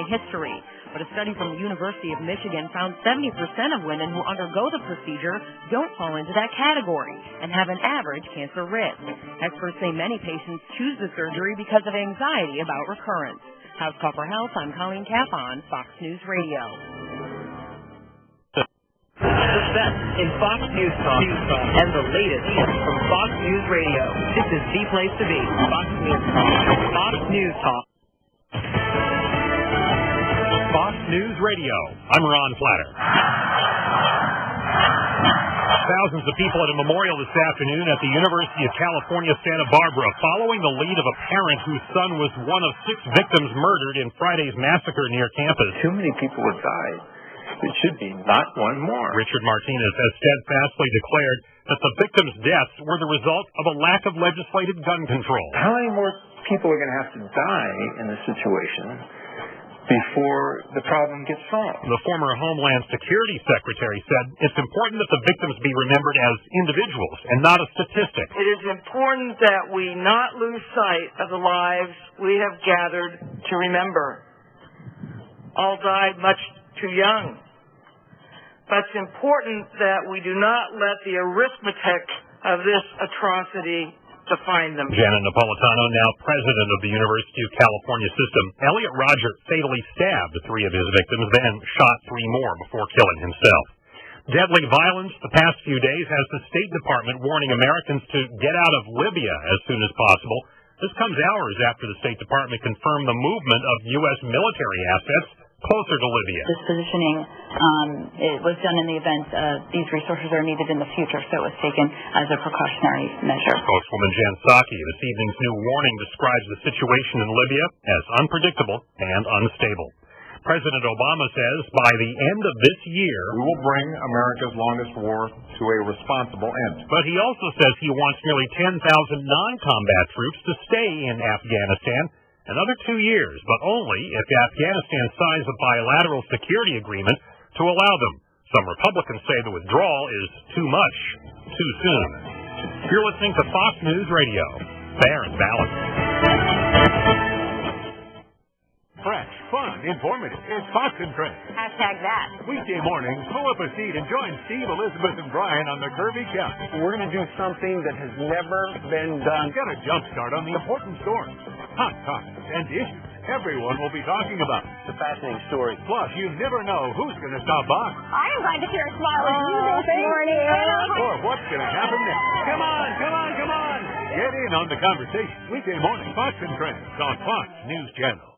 family history. But a study from the University of Michigan found 70% of women who undergo the procedure don't fall into that category and have an average cancer risk. Experts say many patients choose the surgery because of anxiety about recurrence. House Call for Health, I'm Colleen Capon, Fox News Radio. The best in Fox News Talk and the latest from Fox News Radio. This is the place to be. Fox News Talk. Fox News Talk. Fox News Radio. I'm Ron Flatter. Thousands of people at a memorial this afternoon at the University of California, Santa Barbara, following the lead of a parent whose son was one of 6 victims murdered in Friday's massacre near campus. Too many people have died. It should be not one more. Richard Martinez has steadfastly declared that the victims' deaths were the result of a lack of legislated gun control. How many more people are going to have to die in this situation before the problem gets solved? The former Homeland Security Secretary said it's important that the victims be remembered as individuals and not a statistic. It is important that we not lose sight of the lives we have gathered to remember. All died much too young. But it's important that we do not let the arithmetic of this atrocity define them. Janet Napolitano, now president of the University of California system. Elliot Rodger fatally stabbed 3 of his victims, then shot 3 more before killing himself. Deadly violence the past few days has the State Department warning Americans to get out of Libya as soon as possible. This comes hours after the State Department confirmed the movement of U.S. military assets closer to Libya. This positioning it was done in the event these resources are needed in the future, so it was taken as a precautionary measure. Spokeswoman Jen Psaki, this evening's new warning describes the situation in Libya as unpredictable and unstable. President Obama says by the end of this year, we will bring America's longest war to a responsible end. But he also says he wants nearly 10,000 non-combat troops to stay in Afghanistan another 2 years, but only if Afghanistan signs a bilateral security agreement to allow them. Some Republicans say the withdrawal is too much, too soon. You're listening to Fox News Radio. Fair and balanced. Fresh, fun, informative. It's Fox and Friends. Hashtag that. Weekday mornings, pull up a seat and join Steve, Elizabeth, and Brian on the Curvy Couch. We're going to do something that has never been done. Get a jump start on the important stories, hot topics, and issues everyone will be talking about. It's a fascinating story. Plus, you never know who's going to stop by. I am glad to hear a smile as you this morning. Or what's going to happen next. Come on, come on, come on. Get in on the conversation. Weekday morning, Fox and Friends on Fox News Channel.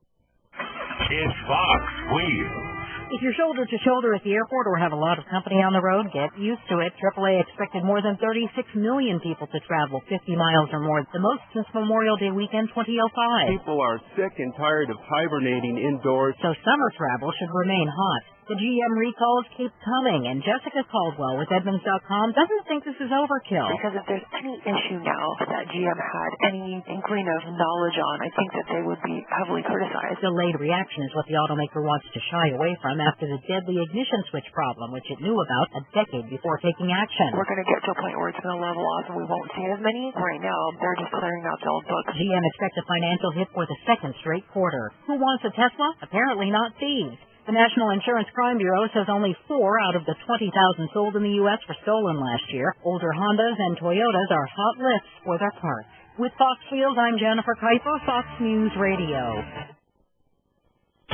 It's Fox Wheels. If you're shoulder to shoulder at the airport or have a lot of company on the road, get used to it. AAA expected more than 36 million people to travel 50 miles or more, the most since Memorial Day weekend 2005. People are sick and tired of hibernating indoors. So summer travel should remain hot. The GM recalls keep coming, and Jessica Caldwell with Edmunds.com doesn't think this is overkill. Because if there's any issue now that GM had any inkling of knowledge on, I think that they would be heavily criticized. Delayed reaction is what the automaker wants to shy away from after the deadly ignition switch problem, which it knew about a decade before taking action. We're going to get to a point where it's going to level off and we won't see as many. Right now, they're just clearing out the old books. GM expects a financial hit for the second straight quarter. Who wants a Tesla? Apparently not thieves. The National Insurance Crime Bureau says only 4 out of the 20,000 sold in the U.S. were stolen last year. Older Hondas and Toyotas are hot lists for their parts. With Fox Field, I'm Jennifer Keifer, Fox News Radio.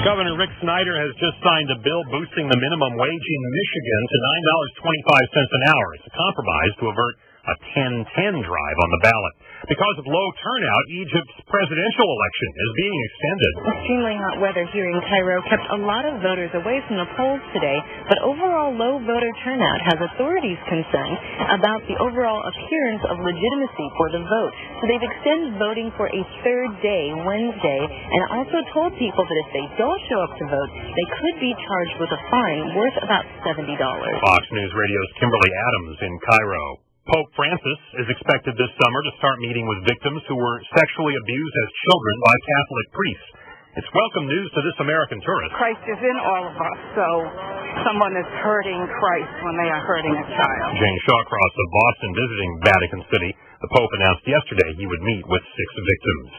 Governor Rick Snyder has just signed a bill boosting the minimum wage in Michigan to $9.25 an hour. It's a compromise to avert a 10-10 drive on the ballot. Because of low turnout, Egypt's presidential election is being extended. Extremely hot weather here in Cairo kept a lot of voters away from the polls today, but overall low voter turnout has authorities concerned about the overall appearance of legitimacy for the vote. So they've extended voting for a third day, Wednesday, and also told people that if they don't show up to vote, they could be charged with a fine worth about $70. Fox News Radio's Kimberly Adams in Cairo. Pope Francis is expected this summer to start meeting with victims who were sexually abused as children by Catholic priests. It's welcome news to this American tourist. Christ is in all of us, so someone is hurting Christ when they are hurting a child. Jane Shawcross of Boston visiting Vatican City. The Pope announced yesterday he would meet with 6 victims.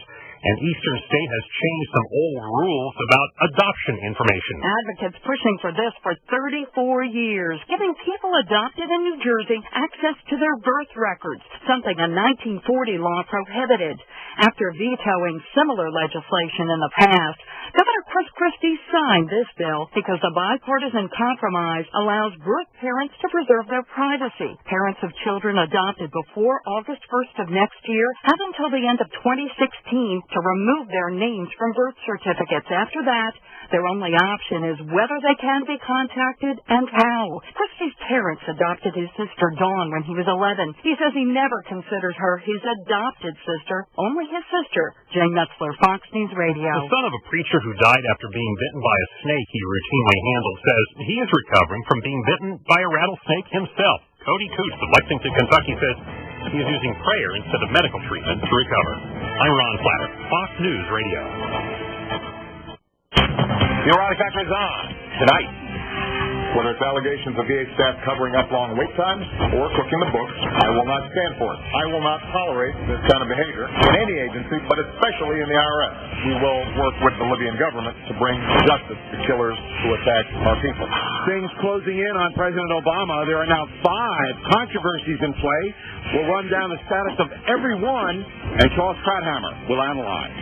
An eastern state has changed some old rules about adoption information. Advocates pushing for this for 34 years, giving people adopted in New Jersey access to their birth records, something a 1940 law prohibited. After vetoing similar legislation in the past, Governor Chris Christie signed this bill because the bipartisan compromise allows birth parents to preserve their privacy. Parents of children adopted before August 1st of next year have until the end of 2016 to remove their names from birth certificates. After that, their only option is whether they can be contacted and how. Christie's parents adopted his sister Dawn when he was 11. He says he never considered her his adopted sister, only his sister. Jay Metzler, Fox News Radio. The son of a preacher who died after being bitten by a snake he routinely handled says he is recovering from being bitten by a rattlesnake himself. Cody Coots of Lexington, Kentucky says he is using prayer instead of medical treatment to recover. I'm Ron Flatter, Fox News Radio. The Erotic Factor is on tonight. Whether it's allegations of VA staff covering up long wait times or cooking the books, I will not stand for it. I will not tolerate this kind of behavior in any agency, but especially in the IRS. We will work with the Libyan government to bring justice to killers who attack our people. Things closing in on President Obama. There are now 5 controversies in play. We'll run down the status of every one, and Charles Krauthammer will analyze.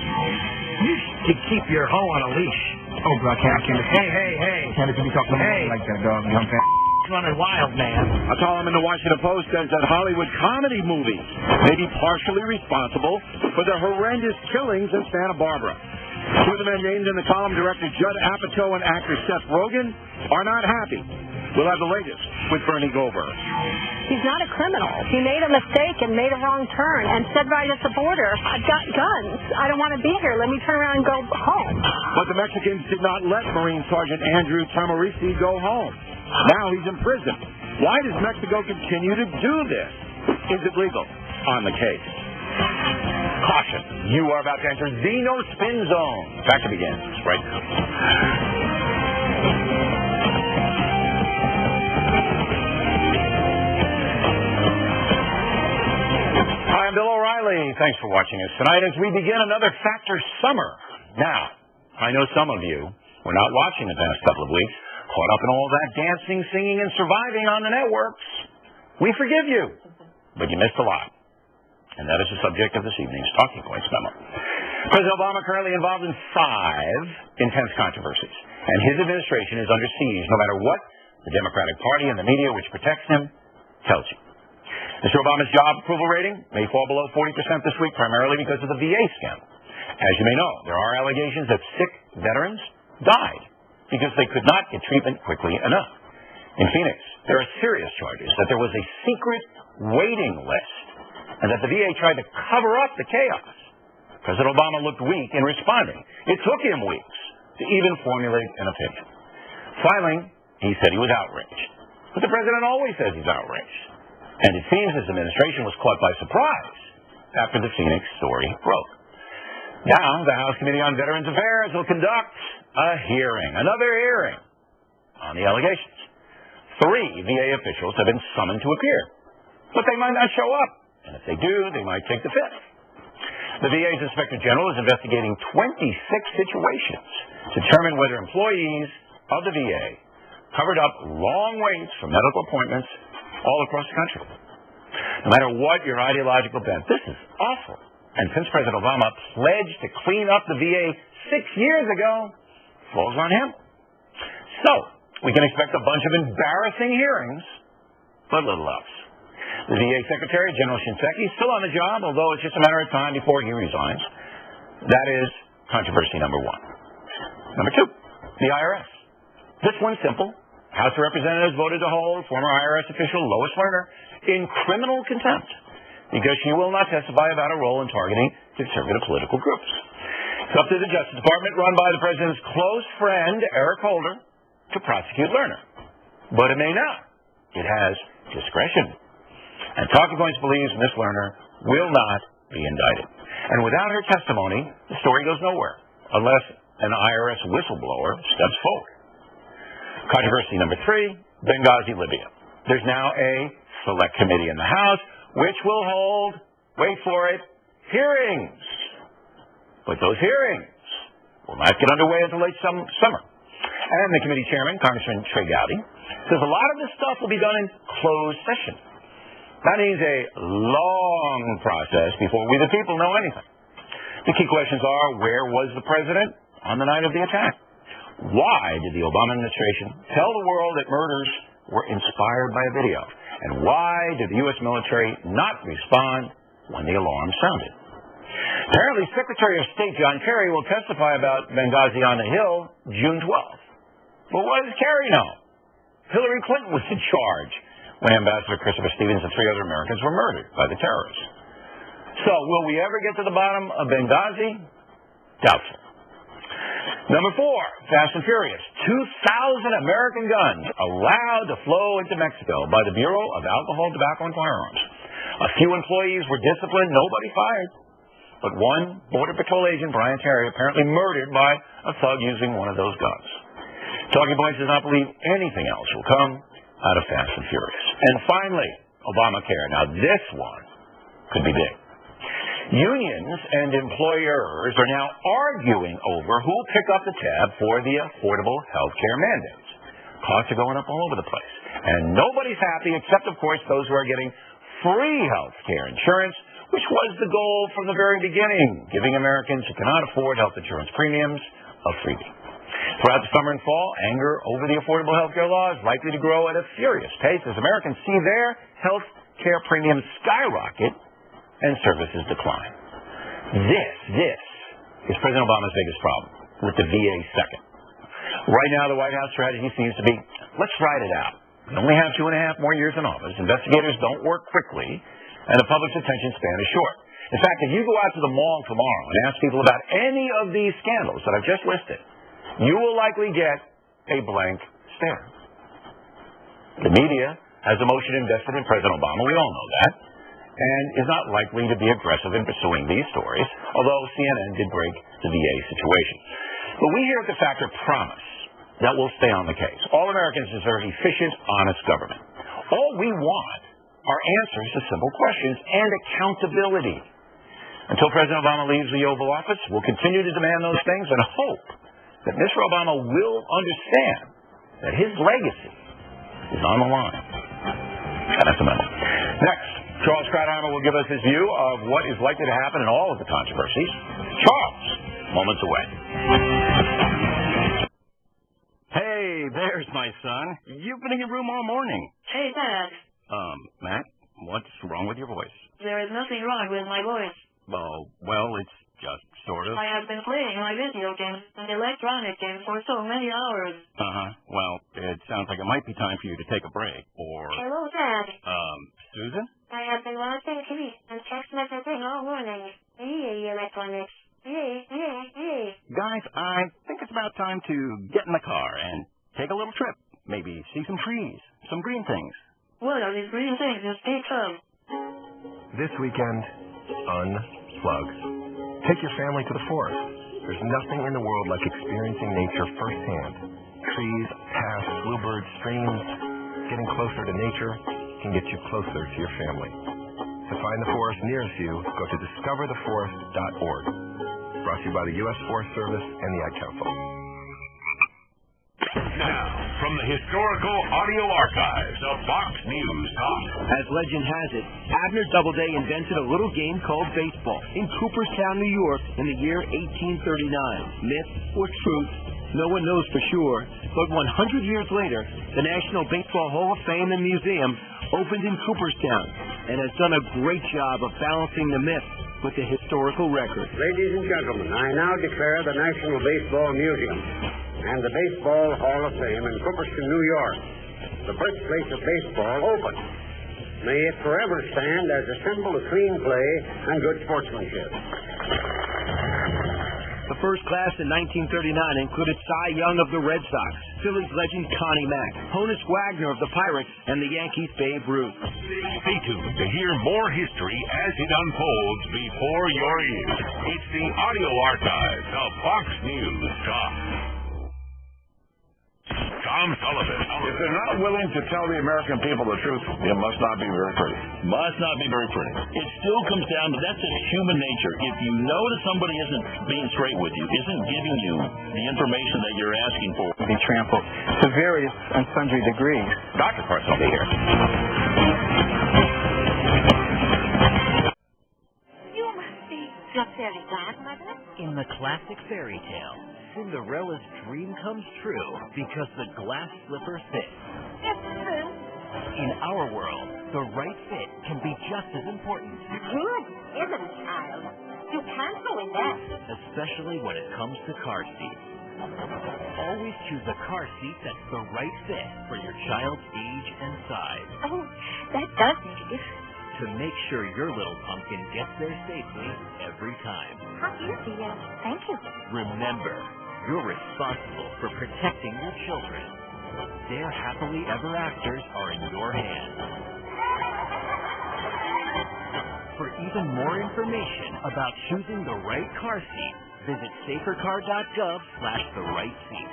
You should keep your hoe on a leash. Oh, bro, I can't. Hey. Can't let you be talking like that, dog. You know what I'm saying? Running wild, man. A column in the Washington Post says that Hollywood comedy movies may be partially responsible for the horrendous killings in Santa Barbara. 2 of the men named in the column, director Judd Apatow and actor Seth Rogen, are not happy. We'll have the latest with Bernie Goldberg. He's not a criminal. He made a mistake and made a wrong turn and said right at the border, I've got guns. I don't want to be here. Let me turn around and go home. But the Mexicans did not let Marine Sergeant Andrew Tamarisi go home. Now he's in prison. Why does Mexico continue to do this? Is it legal? On the case. Caution, you are about to enter the no spin zone. Factor begins right now. Hi, I'm Bill O'Reilly. Thanks for watching us tonight as we begin another Factor Summer. Now, I know some of you were not watching the past couple of weeks, caught up in all that dancing, singing, and surviving on the networks. We forgive you, but you missed a lot. And that is the subject of this evening's Talking Points memo. President Obama currently involved in 5 intense controversies, and his administration is under siege no matter what the Democratic Party and the media, which protects him, tells you. Mr. Obama's job approval rating may fall below 40% this week, primarily because of the VA scandal. As you may know, there are allegations that sick veterans died because they could not get treatment quickly enough. In Phoenix, there are serious charges that there was a secret waiting list and that the VA tried to cover up the chaos. President Obama looked weak in responding. It took him weeks to even formulate an opinion. Finally, he said he was outraged. But the president always says he's outraged. And it seems his administration was caught by surprise after the Phoenix story broke. Now, the House Committee on Veterans Affairs will conduct another hearing on the allegations. 3 VA officials have been summoned to appear, but they might not show up. And if they do, they might take the 5th. The VA's Inspector General is investigating 26 situations to determine whether employees of the VA covered up long waits for medical appointments all across the country. No matter what your ideological bent, this is awful. And since President Obama pledged to clean up the VA 6 years ago, falls on him. So, we can expect a bunch of embarrassing hearings, but little else. The VA Secretary, General Shinseki, is still on the job, although it's just a matter of time before he resigns. That is controversy number 1. Number 2, the IRS. This one's simple. House of Representatives voted to hold former IRS official Lois Lerner in criminal contempt because she will not testify about her role in targeting conservative political groups. It's up to the Justice Department, run by the president's close friend, Eric Holder, to prosecute Lerner. But it may not. It has discretion. And Talking Points believes Ms. Lerner will not be indicted. And without her testimony, the story goes nowhere, unless an IRS whistleblower steps forward. Controversy number 3, Benghazi, Libya. There's now a select committee in the House which will hold, wait for it, hearings But those hearings will not get underway until late summer. And the committee chairman, Congressman Trey Gowdy, says a lot of this stuff will be done in closed session. That means a long process before we the people know anything. The key questions are, where was the president on the night of the attack? Why did the Obama administration tell the world that murders were inspired by a video? And why did the U.S. military not respond when the alarm sounded? Apparently, Secretary of State John Kerry will testify about Benghazi on the Hill June 12th. But what does Kerry know? Hillary Clinton was in charge when Ambassador Christopher Stevens and 3 other Americans were murdered by the terrorists. So, will we ever get to the bottom of Benghazi? Doubtful. Number 4, Fast and Furious. 2,000 American guns allowed to flow into Mexico by the Bureau of Alcohol, Tobacco, and Firearms. A few employees were disciplined, nobody fired. But one Border Patrol agent, Brian Terry, apparently murdered by a thug using one of those guns. Talking Points does not believe anything else will come out of Fast and Furious. And finally, Obamacare. Now this one could be big. Unions and employers are now arguing over who will pick up the tab for the affordable health care mandates. Costs are going up all over the place. And nobody's happy except, of course, those who are getting free health care insurance, which was the goal from the very beginning, giving Americans who cannot afford health insurance premiums a freebie. Throughout the summer and fall, anger over the affordable health care law is likely to grow at a furious pace as Americans see their health care premiums skyrocket and services decline. This is President Obama's biggest problem, with the VA second. Right now, the White House strategy seems to be, let's ride it out. We only have 2.5 more years in office. Investigators don't work quickly, and the public's attention span is short. In fact, if you go out to the mall tomorrow and ask people about any of these scandals that I've just listed, you will likely get a blank stare. The media has emotion invested in President Obama. We all know that. And is not likely to be aggressive in pursuing these stories, although CNN did break the VA situation. But we here at The Factor promise that we'll stay on the case. All Americans deserve efficient, honest government. All we want are answers to simple questions and accountability. Until President Obama leaves the Oval Office, we'll continue to demand those things and hope that Mr. Obama will understand that his legacy is on the line. And that's a memo. Next, Charles Kratheimer will give us his view of what is likely to happen in all of the controversies. Charles, moments away. Hey, there's my son. You've been in your room all morning. Hey, Dad. Matt, what's wrong with your voice? There is nothing wrong with my voice. Oh, well, it's just sort of. I have been playing my video games and electronic games for so many hours. Well, it sounds like it might be time for you to take a break, or... Hello, Dad. Susan? I have been watching TV and text messaging all morning. Electronics. Guys, I think it's about time to get in the car and take a little trip. Maybe see some trees, some green things. What are these green things you speak of? This weekend, unplug. Take your family to the forest. There's nothing in the world like experiencing nature firsthand. Trees, paths, bluebirds, streams. Getting closer to nature can get you closer to your family. To find the forest nearest you, go to discovertheforest.org. Brought to you by the U.S. Forest Service and the Ad Council. Now, from the historical audio archives of Fox News Talk. As legend has it, Abner Doubleday invented a little game called baseball in Cooperstown, New York in the year 1839. Myth or truth, no one knows for sure, but 100 years later, the National Baseball Hall of Fame and Museum opened in Cooperstown and has done a great job of balancing the myth with the historical record. Ladies and gentlemen, I now declare the National Baseball Museum and the Baseball Hall of Fame in Cooperstown, New York, the birthplace of baseball, open. May it forever stand as a symbol of clean play and good sportsmanship. The first class in 1939 included Cy Young of the Red Sox, Phillies legend Connie Mack, Honus Wagner of the Pirates, and the Yankees' Babe Ruth. Stay tuned to hear more history as it unfolds before your ears. It's the audio archives of Fox News Talk. Tom Sullivan. If they're not willing to tell the American people the truth, it must not be very pretty. Must not be very pretty. It still comes down to that's just human nature. If you know that somebody isn't being straight with you, isn't giving you the information that you're asking for, be trampled to various and sundry degrees. Dr. Carson will be here. You must be the fairy godmother. In the classic fairy tale, Cinderella's dream comes true because the glass slipper fits. It's true. In our world, the right fit can be just as important. Good heavens, child. You can't go in that. Especially when it comes to car seats. Always choose a car seat that's the right fit for your child's age and size. Oh, that does make a difference. To make sure your little pumpkin gets there safely every time. How easy, thank you. Remember, you're responsible for protecting your children. Their happily ever afters are in your hands. For even more information about choosing the right car seat, visit safercar.gov/the-right-seat.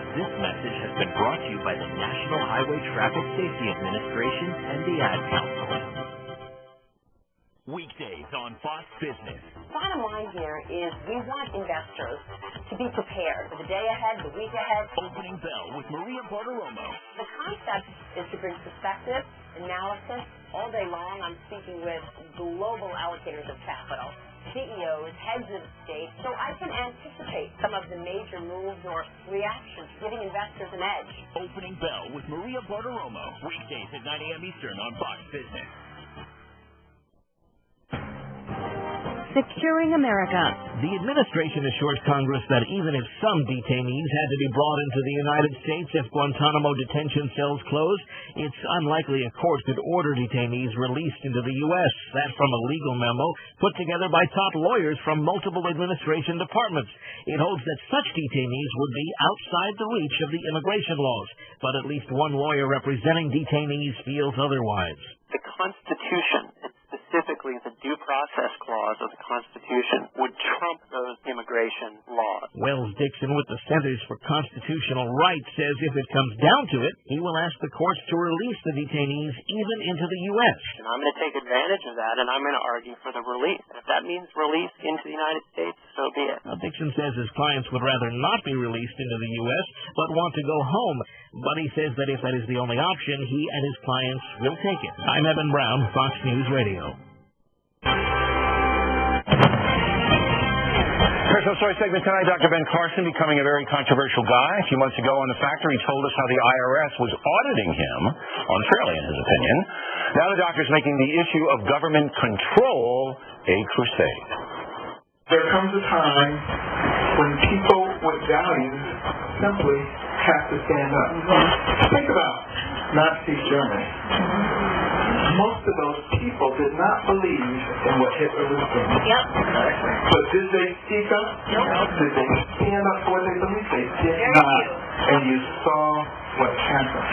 This message has been brought to you by the National Highway Traffic Safety Administration and the Ad Council. Weekdays on Fox Business. Bottom line here is we want investors to be prepared for the day ahead, the week ahead. Opening Bell with Maria Bartiromo. The concept is to bring perspective, analysis. All day long I'm speaking with global allocators of capital, CEOs, heads of state, so I can anticipate some of the major moves or reactions, giving investors an edge. Opening Bell with Maria Bartiromo. Weekdays at 9 a.m. Eastern on Fox Business. Securing America. The administration assures Congress that even if some detainees had to be brought into the United States if Guantanamo detention cells closed, it's unlikely a court could order detainees released into the U.S. That from a legal memo put together by top lawyers from multiple administration departments. It holds that such detainees would be outside the reach of the immigration laws, but at least one lawyer representing detainees feels otherwise. The Constitution, specifically the Due Process Clause of the Constitution, would trump those immigration laws. Wells Dixon with the Centers for Constitutional Rights says if it comes down to it, he will ask the courts to release the detainees even into the U.S. And I'm going to take advantage of that, and I'm going to argue for the release. And if that means release into the United States, so be it. Now, Dixon says his clients would rather not be released into the U.S., but want to go home. But he says that if that is the only option, he and his clients will take it. I'm Evan Brown, Fox News Radio. Personal Story segment tonight, Dr. Ben Carson becoming a very controversial guy. A few months ago on The Factor, he told us how the IRS was auditing him, unfairly in his opinion. Now the doctor's making the issue of government control a crusade. There comes a time when people with values simply have to stand up. Think about Nazi Germany. Most of those people did not believe in what Hitler was doing. Yep. But did they speak up? Nope. Did they stand up for what they believed? They did not. And you saw what happened.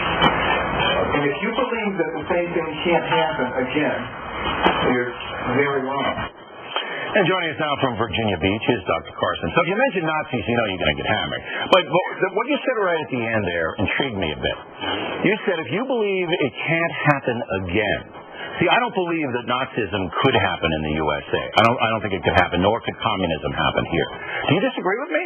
And if you believe that the same thing can't happen again, you're very wrong. And joining us now from Virginia Beach is Dr. Carson. So if you mention Nazis, you know you're going to get hammered. But what you said right at the end there intrigued me a bit. You said if you believe it can't happen again. See, I don't believe that Nazism could happen in the USA. I don't think it could happen, nor could communism happen here. Do you disagree with me?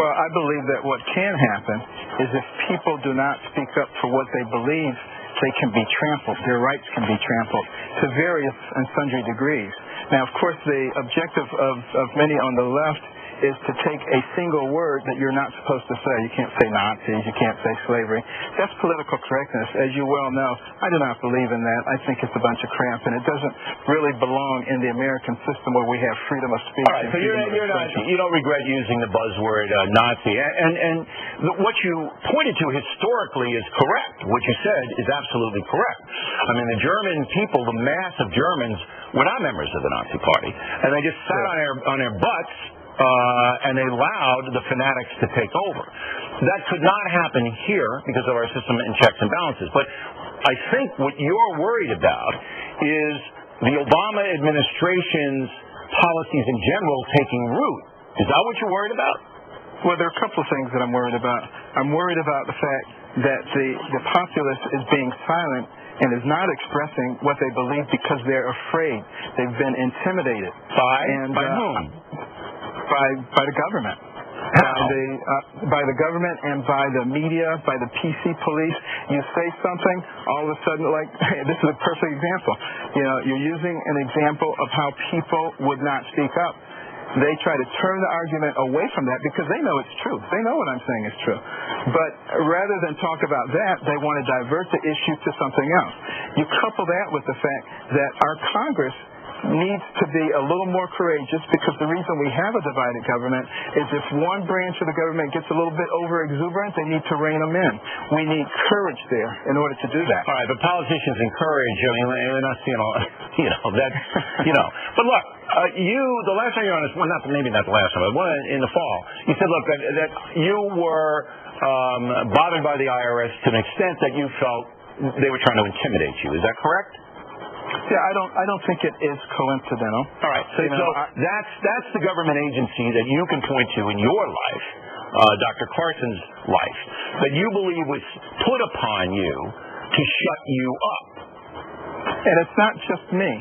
Well, I believe that what can happen is if people do not speak up for what they believe, they can be trampled. Their rights can be trampled to various and sundry degrees. Now, of course, the objective of many on the left is to take a single word that you're not supposed to say. You can't say Nazis. You can't say slavery. That's political correctness. As you well know, I do not believe in that. I think it's a bunch of crap, and it doesn't really belong in the American system where we have freedom of speech. All right, so you don't regret using the buzzword Nazi. And what you pointed to historically is correct. What you said is absolutely correct. I mean, the German people, the mass of Germans, were not members of the Nazi Party, and they just sat on their butts and they allowed the fanatics to take over. That could not happen here because of our system and checks and balances. But I think what you're worried about is the Obama administration's policies in general taking root. Is that what you're worried about? Well, there are a couple of things that I'm worried about. I'm worried about the fact that the populace is being silent and is not expressing what they believe because they're afraid. They've been intimidated. By whom? By the government. By the government and by the media, by the PC police. You say something, all of a sudden, like, this is a perfect example. You know, you're using an example of how people would not speak up. They try to turn the argument away from that because they know it's true. They know what I'm saying is true. But rather than talk about that, they want to divert the issue to something else. You couple that with the fact that our Congress needs to be a little more courageous, because the reason we have a divided government is if one branch of the government gets a little bit over exuberant, they need to rein them in. We need courage there in order to do that. All right, but politicians encourage. I mean, we're not seeing all, that's, But look, the last time you were on this, well, maybe not the last time, but one in the fall, you said, look, that you were bothered by the IRS to an extent that you felt they were trying to intimidate you. Is that correct? Yeah, I don't think it is coincidental. All right, so that's the government agency that you can point to in your life, Dr. Carson's life, that you believe was put upon you to shut you up. And it's not just me.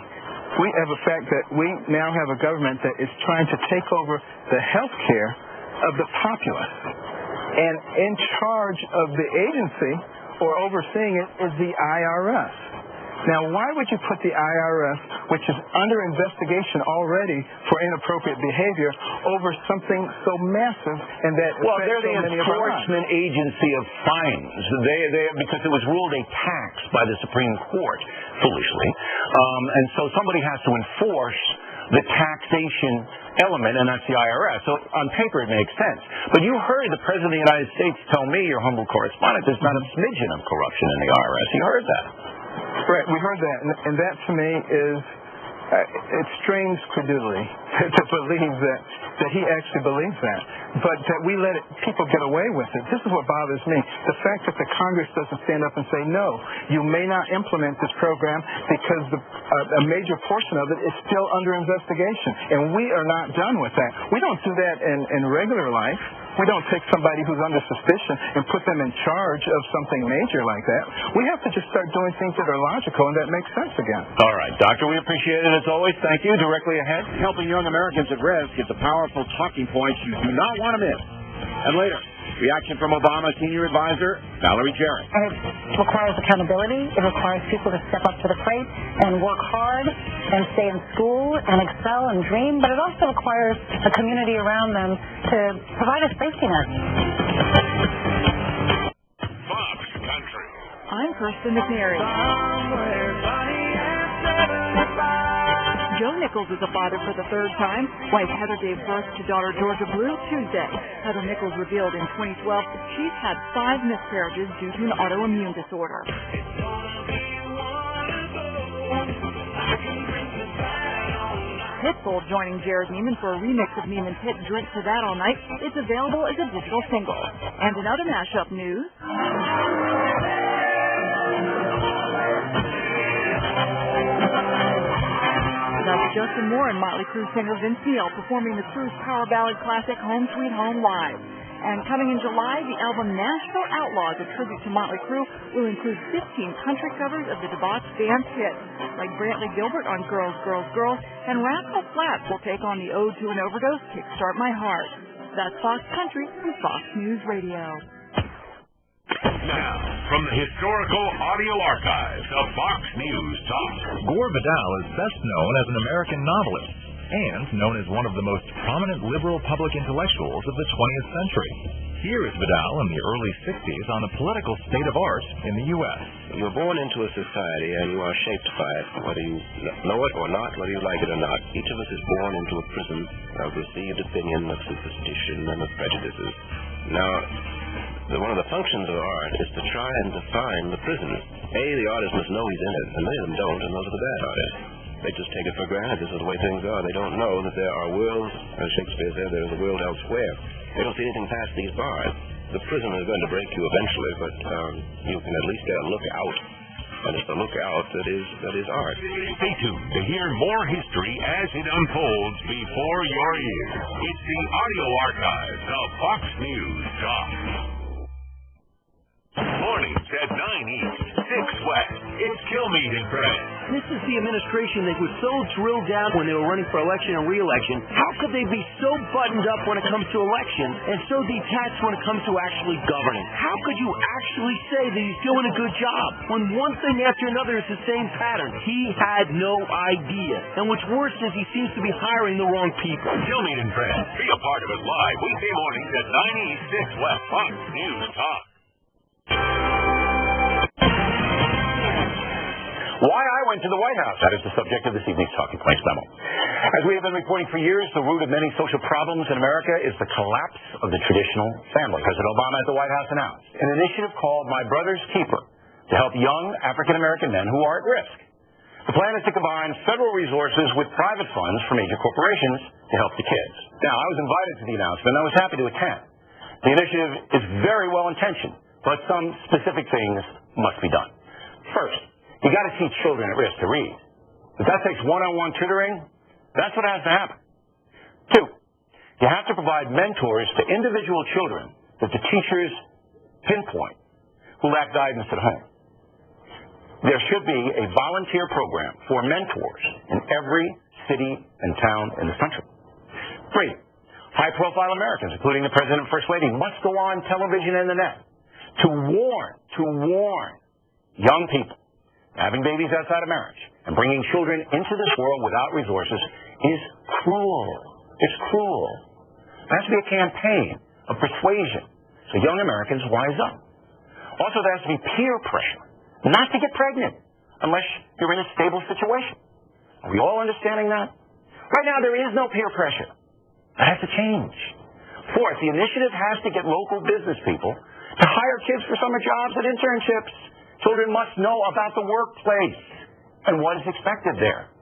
We have the fact that we now have a government that is trying to take over the health care of the populace. And in charge of the agency, or overseeing it, is the IRS. Now, why would you put the IRS, which is under investigation already for inappropriate behavior, over something so massive and that well, they're so the enforcement agency of fines. Because it was ruled a tax by the Supreme Court, foolishly. And so somebody has to enforce the taxation element, and that's the IRS. So on paper it makes sense. But you heard the President of the United States tell me, your humble correspondent, there's not a smidgen of corruption in the IRS. You heard that. Right, we heard that, and that to me is, it strains credulity to believe that he actually believes that, but that we let people get away with it. This is what bothers me. The fact that the Congress doesn't stand up and say, no, you may not implement this program because a major portion of it is still under investigation, and we are not done with that. We don't do that in regular life. We don't take somebody who's under suspicion and put them in charge of something major like that. We have to just start doing things that are logical and that make sense again. All right, Doctor, we appreciate it as always. Thank you. Directly ahead. Helping young Americans at risk is the powerful talking points you do not want to miss. And later, reaction from Obama's senior advisor, Valerie Jarrett. It requires accountability. It requires people to step up to the plate and work hard and stay in school and excel and dream, but it also requires a community around them to provide a safety net. Fox Country. I'm Kirsten McNary. Joe Nichols is a father for the third time. Wife Heather gave birth to daughter Georgia Blue Tuesday. Heather Nichols revealed in 2012 that she's had 5 miscarriages due to an autoimmune disorder. Pitbull joining Jared Neiman for a remix of Neiman's hit Drink to That All Night. It's available as a digital single. And in other mashup news, that's Justin Moore and Motley Crue singer Vince Neil performing the Crue's power ballad classic Home Sweet Home live. And coming in July, the album Nashville Outlaws, a tribute to Motley Crue, will include 15 country covers of the debauched band's hits, like Brantley Gilbert on Girls, Girls, Girls, and Rascal Flatts will take on the Ode to an Overdose, Kickstart My Heart. That's Fox Country from Fox News Radio. Now, from the historical audio archives of Fox News Talk. Gore Vidal is best known as an American novelist and known as one of the most prominent liberal public intellectuals of the 20th century. Here is Vidal in the early 60s on the political state of art in the U.S. You're born into a society and you are shaped by it, whether you know it or not, whether you like it or not. Each of us is born into a prison of received opinion, of superstition, and of prejudices. Now, one of the functions of art is to try and define the prison. The artist must know he's in it, and many of them don't, and those are the bad artists. They just take it for granted. This is the way things are. They don't know that there are worlds, as Shakespeare said, there is a world elsewhere. They don't see anything past these bars. The prison is going to break you eventually, but you can at least get a look out. And it's the lookout that is art. Stay tuned to hear more history as it unfolds before your ears. It's the audio archives of Fox News Talk. Mornings at 9 East, 6 West. It's Kilmeade and Friends. This is the administration that was so drilled down when they were running for election and re-election. How could they be so buttoned up when it comes to elections and so detached when it comes to actually governing? How could you actually say that he's doing a good job when one thing after another is the same pattern? He had no idea. And what's worse is he seems to be hiring the wrong people. Kilmeade and Friends. Be a part of it live weekday mornings at 9 East, 6 West. Fox News Talk. Why I went to the White House. That is the subject of this evening's Talking Points memo. As we have been reporting for years, the root of many social problems in America is the collapse of the traditional family. President Obama at the White House announced an initiative called My Brother's Keeper to help young African-American men who are at risk. The plan is to combine federal resources with private funds from major corporations to help the kids. Now, I was invited to the announcement, and I was happy to attend. The initiative is very well-intentioned, but some specific things must be done. First, you got to teach children at risk to read. If that takes one-on-one tutoring, that's what has to happen. 2, you have to provide mentors to individual children that the teachers pinpoint who lack guidance at home. There should be a volunteer program for mentors in every city and town in this country. 3, high-profile Americans, including the President and First Lady, must go on television and the net to warn young people having babies outside of marriage and bringing children into this world without resources is cruel. It's cruel. There has to be a campaign of persuasion so young Americans wise up. Also, there has to be peer pressure not to get pregnant unless you're in a stable situation. Are we all understanding that? Right now, there is no peer pressure. That has to change. 4th, the initiative has to get local business people to hire kids for summer jobs and internships. Children must know about the workplace and what is expected there.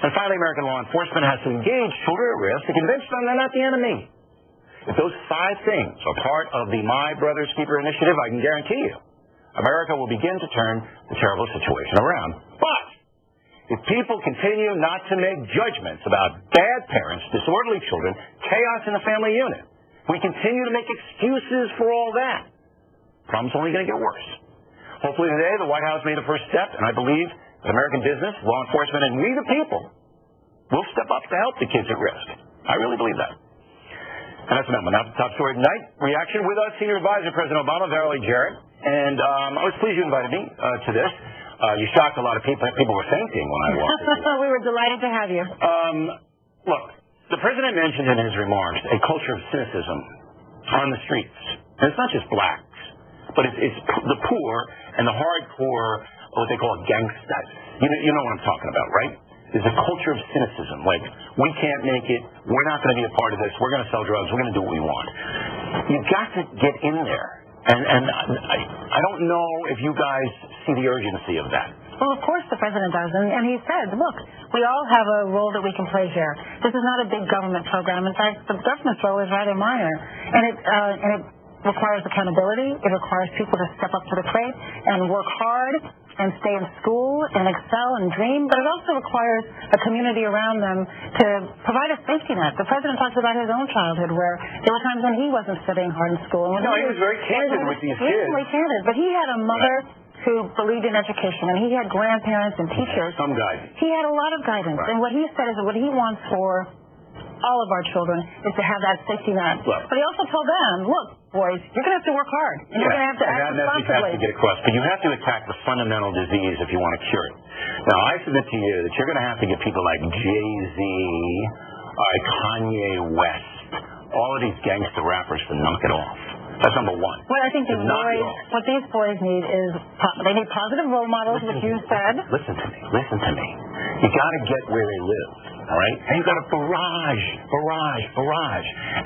And finally, American law enforcement has to engage children at risk to convince them they're not the enemy. If those 5 things are part of the My Brother's Keeper initiative, I can guarantee you, America will begin to turn the terrible situation around. But if people continue not to make judgments about bad parents, disorderly children, chaos in the family unit, we continue to make excuses for all that, the problem's only going to get worse. Hopefully today, the White House made the first step, and I believe that American business, law enforcement, and we the people will step up to help the kids at risk. I really believe that. And that's the memo. Now, the top story tonight, reaction with us, Senior Advisor President Obama, Verily Jarrett. And I was pleased you invited me to this. You shocked a lot of people. People were fainting when I walked in. We were delighted to have you. Look, the President mentioned in his remarks a culture of cynicism on the streets. And it's not just blacks, but it's the poor and the hardcore, what they call gangsters. You know what I'm talking about, right? There's a culture of cynicism. Like, we can't make it. We're not going to be a part of this. We're going to sell drugs. We're going to do what we want. You've got to get in there. And I don't know if you guys see the urgency of that. Well, of course the President does. And he said, look, we all have a role that we can play here. This is not a big government program. In fact, the government's role is rather minor. And it requires accountability. It requires people to step up to the plate and work hard and stay in school and excel and dream. But it also requires a community around them to provide a safety net. The President talks about his own childhood where there were times when he wasn't studying hard in school. And he was very candid with these kids. Reasonably candid. But he had a mother who believed in education, and he had grandparents and teachers. Some guidance. He had a lot of guidance. Right. And what he said is that what he wants for all of our children is to have that safety net. Look, but he also told them, look, boys, you're going to have to work hard. And you're going to have to act responsibly. That message has to get across. But you have to attack the fundamental disease if you want to cure it. Now, I submit to you that you're going to have to get people like Jay-Z, Kanye West, all of these gangster rappers to knock it off. That's number one. Well, I think what these boys need is, they need positive role models, which you said. Listen to me. You got to get where they live. All right? And you've got to barrage,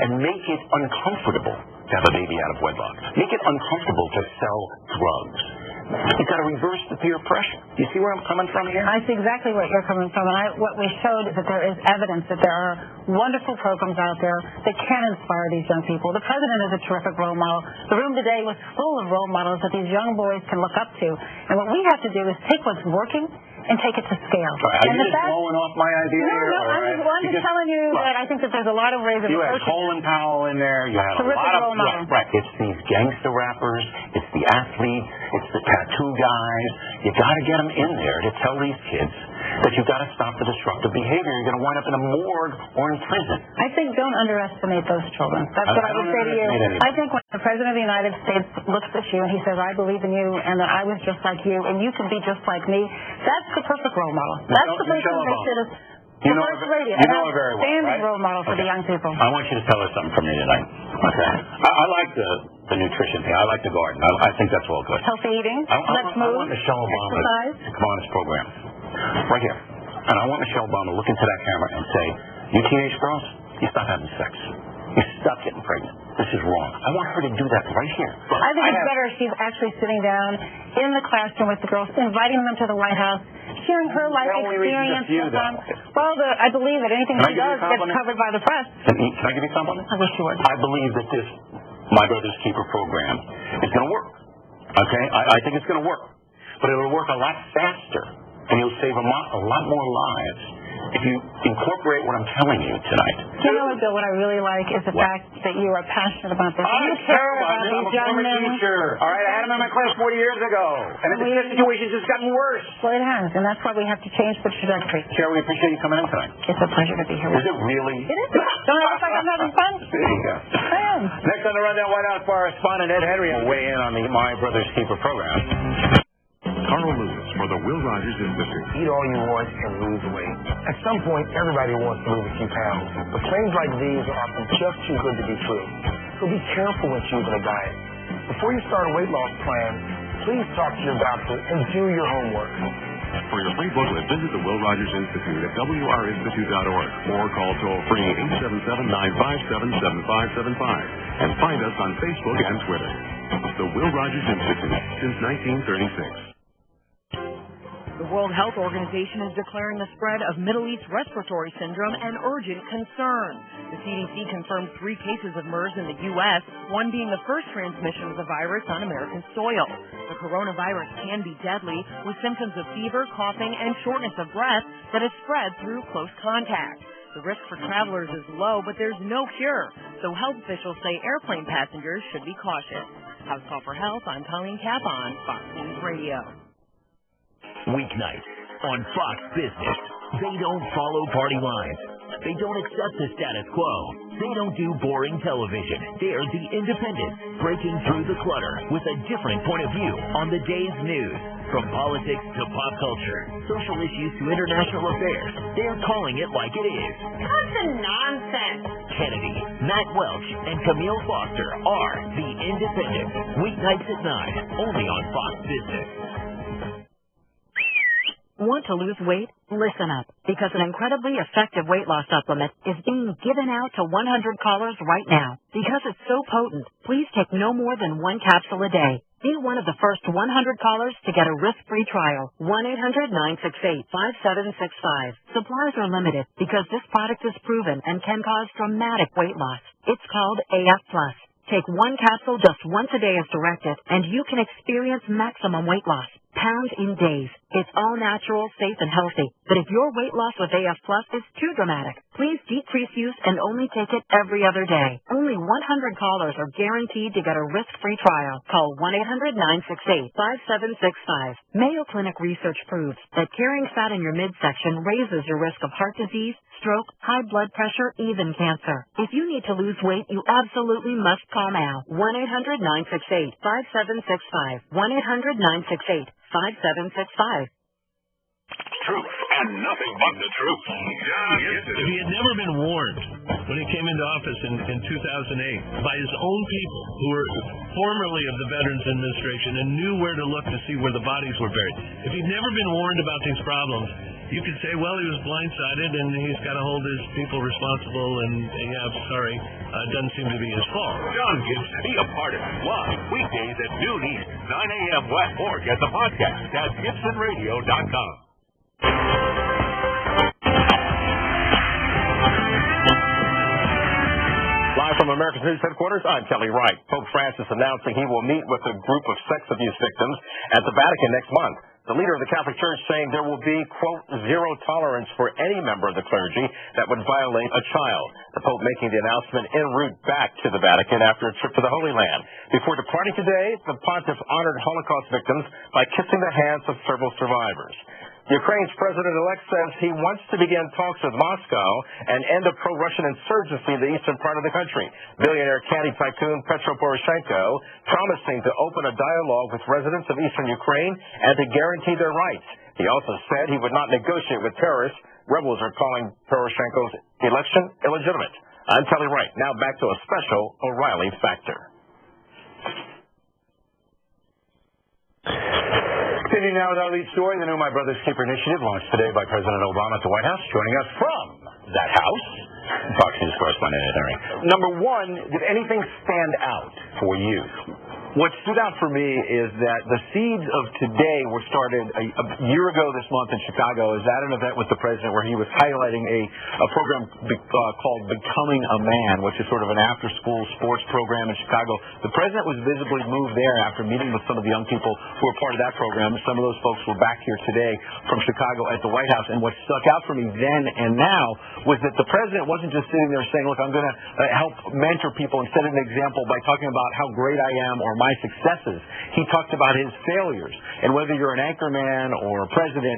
and make it uncomfortable to have a baby out of wedlock. Make it uncomfortable to sell drugs. You've got to reverse the peer pressure. Do you see where I'm coming from here? I see exactly where you're coming from, and what we showed is that there is evidence that there are wonderful programs out there that can inspire these young people. The president is a terrific role model. The room today was full of role models that these young boys can look up to, and what we have to do is take what's working and take it to scale. Are you just blowing off my idea here? No, I'm just telling you that I think that there's a lot of ways of you had approaching Colin Powell in there. You had a lot of right. It's these gangster rappers. It's the athletes. It's the tattoo guys. You got to get them in there to tell these kids that you've got to stop the disruptive behavior. You're going to wind up in a morgue or in prison. I think don't underestimate those children. That's what I would say to you. I think when the President of the United States looks at you and he says, I believe in you and that I was just like you and you can be just like me, that's the perfect role model. That's the person that should have... You know her very well, standing role model for the young people. I want you to tell her something from me tonight. Okay. I like the nutrition thing. I like the garden. I think that's all good. Healthy eating. Let's move. I want Michelle Obama to come on this program. Right here. And I want Michelle Obama to look into that camera and say, you teenage girls, you stop having sex. You stop getting pregnant. This is wrong. I want her to do that right here. I think it's better if she's actually sitting down in the classroom with the girls, inviting them to the White House, sharing her life experience with them. Well, I believe that anything she does gets covered by the press. Can I give you a compliment? I wish you would. I believe that this My Brother's Keeper program is going to work. Okay? I think it's going to work. But it'll work a lot faster, and you'll save a lot more lives if you incorporate what I'm telling you tonight. You know, Bill, what I really like is the fact that you are passionate about this. You care about these young men. All right, I had him in my class 40 years ago, and the situation's just gotten worse. Well, it has, and that's why we have to change the trajectory. Chair, we appreciate you coming in tonight. It's a pleasure to be here with you. Is it really? It is. Don't I look like I'm having fun? There you go. I am. Next on the Rundown, White House correspondent Ed Henry will weigh in on the My Brother's Keeper program. Carl Lewis for the Will Rogers Institute. Eat all you want and lose weight. At some point, everybody wants to lose a few pounds. But claims like these are often just too good to be true. So be careful when choosing a diet. Before you start a weight loss plan, please talk to your doctor and do your homework. For your free booklet, visit the Will Rogers Institute at wrinstitute.org or call toll-free 877-957-7575 and find us on Facebook and Twitter. The Will Rogers Institute since 1936. The World Health Organization is declaring the spread of Middle East respiratory syndrome an urgent concern. The CDC confirmed 3 cases of MERS in the U.S., one being the first transmission of the virus on American soil. The coronavirus can be deadly, with symptoms of fever, coughing, and shortness of breath that is spread through close contact. The risk for travelers is low, but there's no cure, so health officials say airplane passengers should be cautious. House Call for Health, I'm Colleen Capon, Fox News Radio. Weeknights on Fox Business. They don't follow party lines. They don't accept the status quo. They don't do boring television. They're the independent, breaking through the clutter with a different point of view on the day's news. From politics to pop culture, social issues to international affairs, they're calling it like it is. What's the nonsense? Kennedy, Matt Welch, and Camille Foster are the Independent. Weeknights at 9, only on Fox Business. Want to lose weight? Listen up, because an incredibly effective weight loss supplement is being given out to 100 callers right now. Because it's so potent, please take no more than 1 capsule a day. Be one of the first 100 callers to get a risk-free trial. 1-800-968-5765. Supplies are limited because this product is proven and can cause dramatic weight loss. It's called AF+. Take 1 capsule just once a day as directed, and you can experience maximum weight loss. Pounds in days. It's all natural, safe, and healthy. But if your weight loss with AF Plus is too dramatic, please decrease use and only take it every other day. Only 100 callers are guaranteed to get a risk-free trial. Call 1-800-968-5765. Mayo Clinic research proves that carrying fat in your midsection raises your risk of heart disease, stroke, high blood pressure, even cancer. If you need to lose weight, you absolutely must call now. 1-800-968-5765. 1-800-968-5765. Truth and nothing but the truth. If he had never been warned when he came into office in 2008 by his own people who were formerly of the Veterans Administration and knew where to look to see where the bodies were buried, if he'd never been warned about these problems, you could say, well, he was blindsided and he's got to hold his people responsible, and yeah, I'm sorry, it doesn't seem to be his fault. John Gibson, be a part of it. Live weekdays at noon Eastern, 9 a.m. West, or get the podcast at GibsonRadio.com. Live from America's News Headquarters, I'm Kelly Wright. Pope Francis announcing he will meet with a group of sex abuse victims at the Vatican next month. The leader of the Catholic Church saying there will be, quote, zero tolerance for any member of the clergy that would violate a child. The Pope making the announcement en route back to the Vatican after a trip to the Holy Land. Before departing today, the pontiff honored Holocaust victims by kissing the hands of several survivors. Ukraine's president-elect says he wants to begin talks with Moscow and end a pro-Russian insurgency in the eastern part of the country. Billionaire candy tycoon Petro Poroshenko promising to open a dialogue with residents of eastern Ukraine and to guarantee their rights. He also said he would not negotiate with terrorists. Rebels are calling Poroshenko's election illegitimate. I'm Kelly Wright. Now back to a special O'Reilly Factor. Continuing now with our lead story, the new My Brother's Keeper initiative launched today by President Obama at the White House. Joining us from that house, Fox News correspondent Ed Herring. Number one, did anything stand out for you? What stood out for me is that the seeds of today were started a year ago this month in Chicago. Is at an event with the president where he was highlighting a program called Becoming a Man, which is sort of an after-school sports program in Chicago. The president was visibly moved there after meeting with some of the young people who were part of that program. Some of those folks were back here today from Chicago at the White House. And what stuck out for me then and now was that the president wasn't just sitting there saying, look, I'm going to help mentor people and set an example by talking about how great I am or my successes. He talked about his failures. And whether you're an anchorman or a president,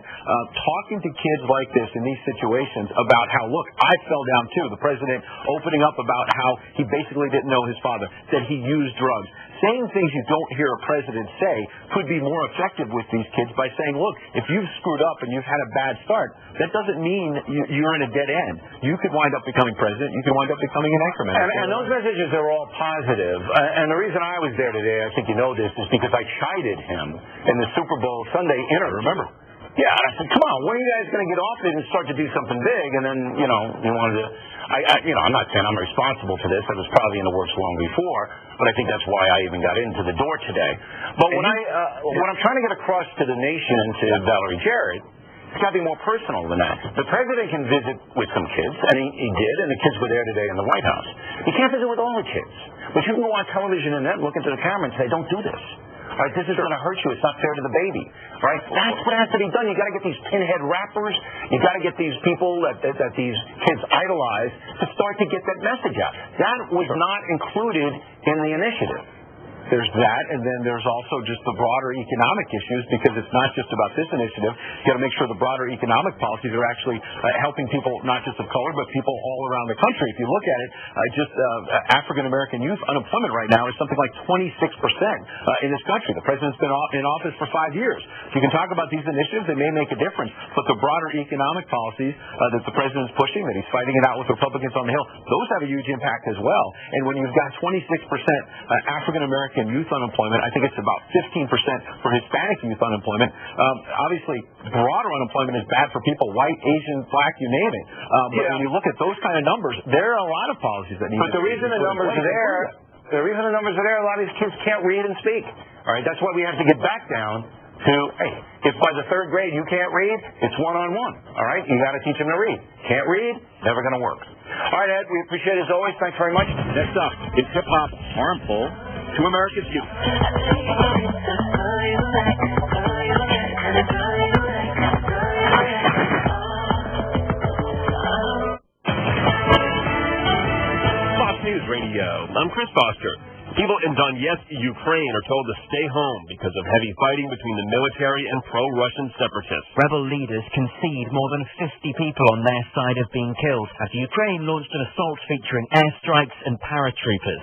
talking to kids like this in these situations about how, look, I fell down too. The president opening up about how he basically didn't know his father, that he used drugs. Saying things you don't hear a president say could be more effective with these kids by saying, look, if you've screwed up and you've had a bad start, that doesn't mean you're in a dead end. You could wind up becoming president. You could wind up becoming an anchorman. And those messages are all positive. And the reason I was there today, I think you know this, is because I chided him in the Super Bowl Sunday interview. Remember? Yeah, I said, come on, when are you guys going to get off it and start to do something big? And then, you wanted to... I'm not saying I'm responsible for this. I was probably in the works long before, but I think that's why I even got into the door today. But what I'm trying to get across to the nation and to Valerie Jarrett, it's got to be more personal than that. The president can visit with some kids, and he did, and the kids were there today in the White House. He can't visit with all the kids, but you can go on television and then look into the camera and say, don't do this. All right, this is going to hurt you. It's not fair to the baby. All right, that's what has to be done. You got to get these pinhead rappers. You got to get these people that these kids idolize to start to get that message out. That was not included in the initiative. There's that, and then there's also just the broader economic issues, because it's not just about this initiative. You've got to make sure the broader economic policies are actually helping people, not just of color, but people all around the country. If you look at it, African-American youth unemployment right now is something like 26% in this country. The president's been in office for 5 years. So you can talk about these initiatives. They may make a difference, but the broader economic policies that the president's pushing, that he's fighting it out with Republicans on the Hill, those have a huge impact as well. And when you've got 26% African-American youth unemployment, I think it's about 15% for Hispanic youth unemployment. Obviously, broader unemployment is bad for people, white, Asian, black, you name it. But when you look at those kind of numbers, there are a lot of policies that need to be. But the reason the numbers are there, a lot of these kids can't read and speak. All right, that's why we have to get back down to, hey, if by the third grade you can't read, it's one-on-one. All right, you got to teach them to read. Can't read, never going to work. All right, Ed, we appreciate it as always. Thanks very much. Next up, is hip-hop harmful to America's youth? Fox News Radio. I'm Chris Foster. People in Donetsk, Ukraine are told to stay home because of heavy fighting between the military and pro-Russian separatists. Rebel leaders concede more than 50 people on their side have been killed as Ukraine launched an assault featuring airstrikes and paratroopers.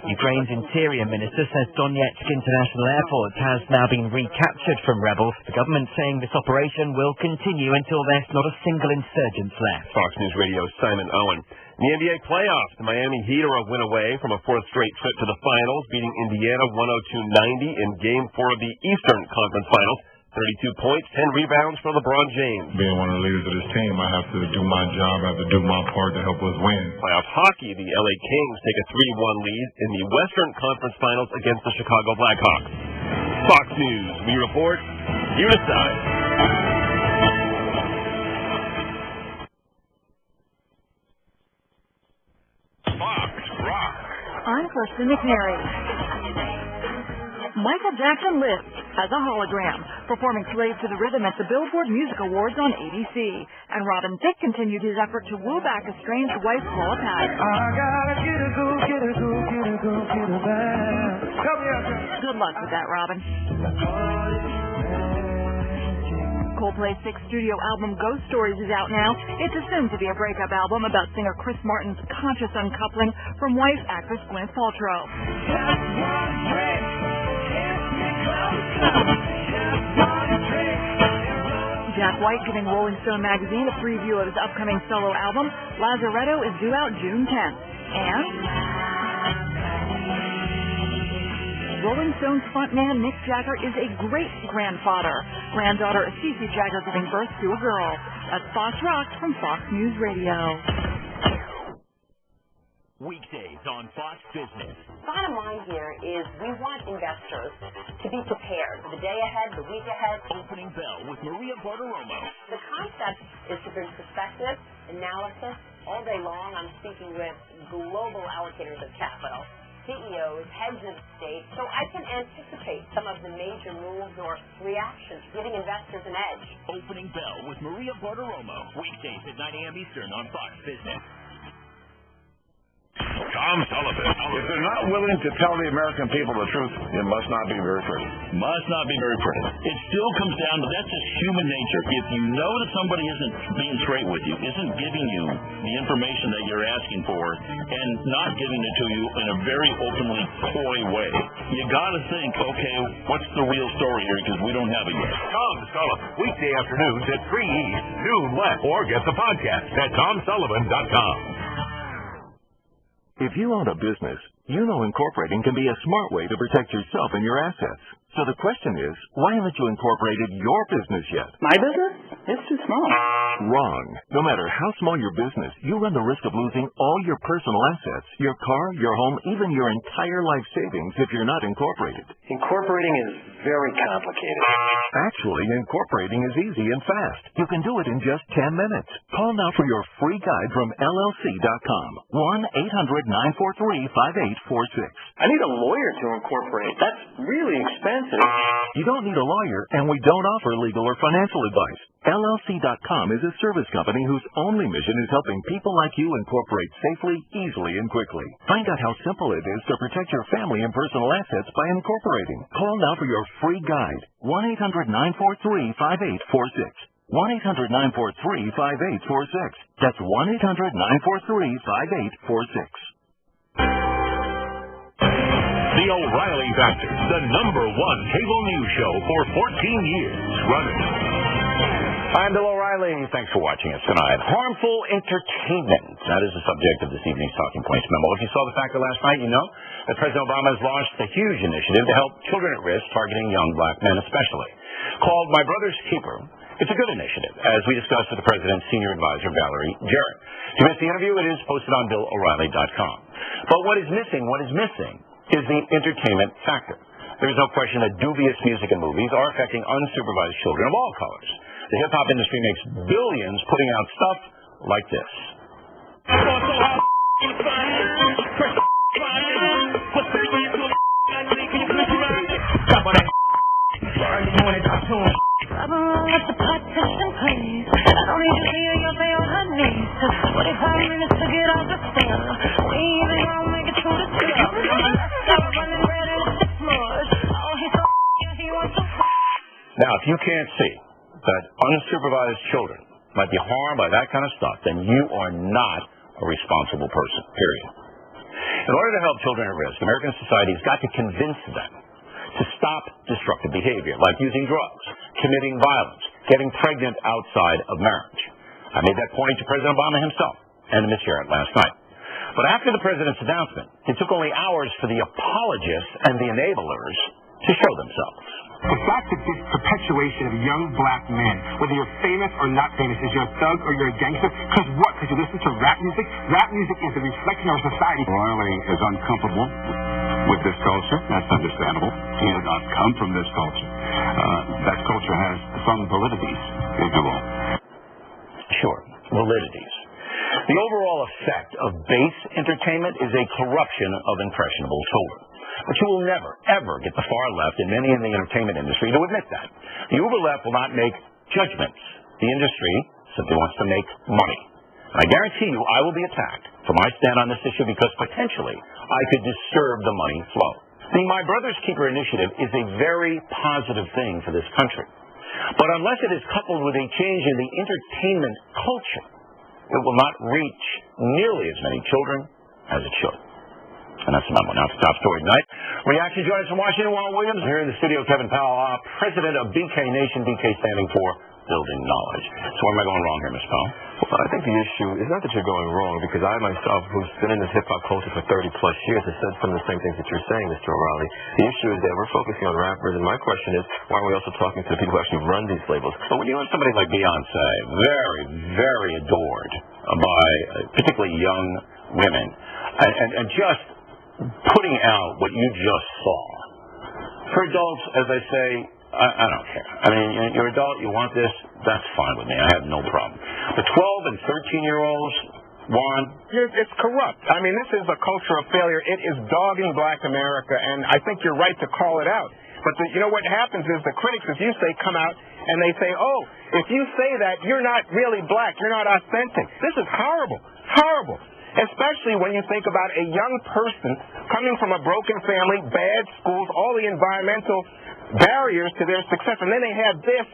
Ukraine's interior minister says Donetsk International Airport has now been recaptured from rebels. The government saying this operation will continue until there's not a single insurgent left. Fox News Radio's Simon Owen. In the NBA playoffs, the Miami Heat are a win away from a fourth straight trip to the finals, beating Indiana 102-90 in Game 4 of the Eastern Conference Finals. 32 points, 10 rebounds for LeBron James. Being one of the leaders of this team, I have to do my job. I have to do my part to help us win. Playoff hockey, the LA Kings take a 3-1 lead in the Western Conference Finals against the Chicago Blackhawks. Fox News, we report, you decide. Fox Rock. I'm Kirsten McNary. Michael Jackson lives as a hologram, performing Slave to the Rhythm at the Billboard Music Awards on ABC. And Robin Thicke continued his effort to woo back estranged wife Paula Patton. Good luck with that, Robin. Coldplay's sixth studio album, Ghost Stories, is out now. It's assumed to be a breakup album about singer Chris Martin's conscious uncoupling from wife actress Gwyneth Paltrow. Jack White giving Rolling Stone magazine a preview of his upcoming solo album. Lazaretto is due out June 10th. And Rolling Stones frontman Mick Jagger is a great-grandfather. Granddaughter Cece Jagger giving birth to a girl. That's Fox Rock from Fox News Radio. Weekdays on Fox Business. Bottom line here is we want investors to be prepared for the day ahead, the week ahead. Opening Bell with Maria Bartiromo. The concept is to bring perspective, analysis, all day long. I'm speaking with global allocators of capital, CEOs, heads of state, so I can anticipate some of the major moves or reactions, giving investors an edge. Opening Bell with Maria Bartiromo. Weekdays at 9 a.m. Eastern on Fox Business. Tom Sullivan. If they're not willing to tell the American people the truth, it must not be very pretty. Must not be very pretty. It still comes down to that's just human nature. If you know that somebody isn't being straight with you, isn't giving you the information that you're asking for, and not giving it to you in a very openly coy way, you got to think, okay, what's the real story here? Because we don't have it yet. Tom Sullivan. Weekday afternoons at 3 East, noon West. Or get the podcast at TomSullivan.com. If you own a business, you know incorporating can be a smart way to protect yourself and your assets. So the question is, why haven't you incorporated your business yet? My business? It's too small. Wrong. No matter how small your business, you run the risk of losing all your personal assets, your car, your home, even your entire life savings if you're not incorporated. Incorporating is very complicated. Actually, incorporating is easy and fast. You can do it in just 10 minutes. Call now for your free guide from LLC.com. 1-800-943-5846. I need a lawyer to incorporate. That's really expensive. You don't need a lawyer, and we don't offer legal or financial advice. LLC.com is a service company whose only mission is helping people like you incorporate safely, easily, and quickly. Find out how simple it is to protect your family and personal assets by incorporating. Call now for your free guide. 1-800-943-5846. 1-800-943-5846. That's 1-800-943-5846. The O'Reilly Factor, the #1 cable news show for 14 years running. I'm Bill O'Reilly. Thanks for watching us tonight. Harmful entertainment. That is the subject of this evening's Talking Points memo. If you saw the factor last night, you know that President Obama has launched a huge initiative to help children at risk, targeting young black men especially, called My Brother's Keeper. It's a good initiative, as we discussed with the President's senior advisor, Valerie Jarrett. If you missed the interview, it is posted on BillO'Reilly.com. But what is missing is the entertainment factor. There is no question that dubious music and movies are affecting unsupervised children of all colors. The hip-hop industry makes billions putting out stuff like this. Now, if you can't see that unsupervised children might be harmed by that kind of stuff, then you are not a responsible person, period. In order to help children at risk, American society has got to convince them to stop destructive behavior, like using drugs, committing violence, getting pregnant outside of marriage. I made that point to President Obama himself and to Ms. Jarrett last night. But after the President's announcement, it took only hours for the apologists and the enablers to show themselves. The fact that this perpetuation of young black men, whether you're famous or not famous, is you're a thug or you're a gangster, because what? Because you listen to rap music? Rap music is a reflection of society. Riley is uncomfortable with this culture. That's understandable. He did not come from this culture. That culture has some validities, if you will. Sure, validities. The overall effect of base entertainment is a corruption of impressionable children. But you will never, ever get the far left and many in the entertainment industry to admit that. The uber left will not make judgments. The industry simply wants to make money. And I guarantee you I will be attacked for my stand on this issue because potentially I could disturb the money flow. The My Brother's Keeper initiative is a very positive thing for this country. But unless it is coupled with a change in the entertainment culture, it will not reach nearly as many children as it should. And that's the memo. Now it's the top story tonight. Reaction joins us from Washington, Juan Williams. Here in the studio, Kevin Powell, president of BK Nation, BK standing for Building Knowledge. So where am I going wrong here, Ms. Powell? Well, I think the issue is not that you're going wrong, because I myself, who's been in this hip-hop culture for 30-plus years, have said some of the same things that you're saying, Mr. O'Reilly. The issue is that we're focusing on rappers, and my question is, why are we also talking to the people who actually run these labels? But when you have somebody like Beyonce, very, very adored by particularly young women, and just putting out what you just saw. For adults, as I say, I don't care. I mean, you're an adult, you want this, that's fine with me. I have no problem. But 12 and 13-year-olds, Juan? It's corrupt. I mean, this is a culture of failure. It is dogging black America, and I think you're right to call it out. But you know what happens is the critics, as you say, come out and they say, oh, if you say that, you're not really black, you're not authentic. This is horrible, horrible. Especially when you think about a young person coming from a broken family, bad schools, all the environmental barriers to their success, and then they have this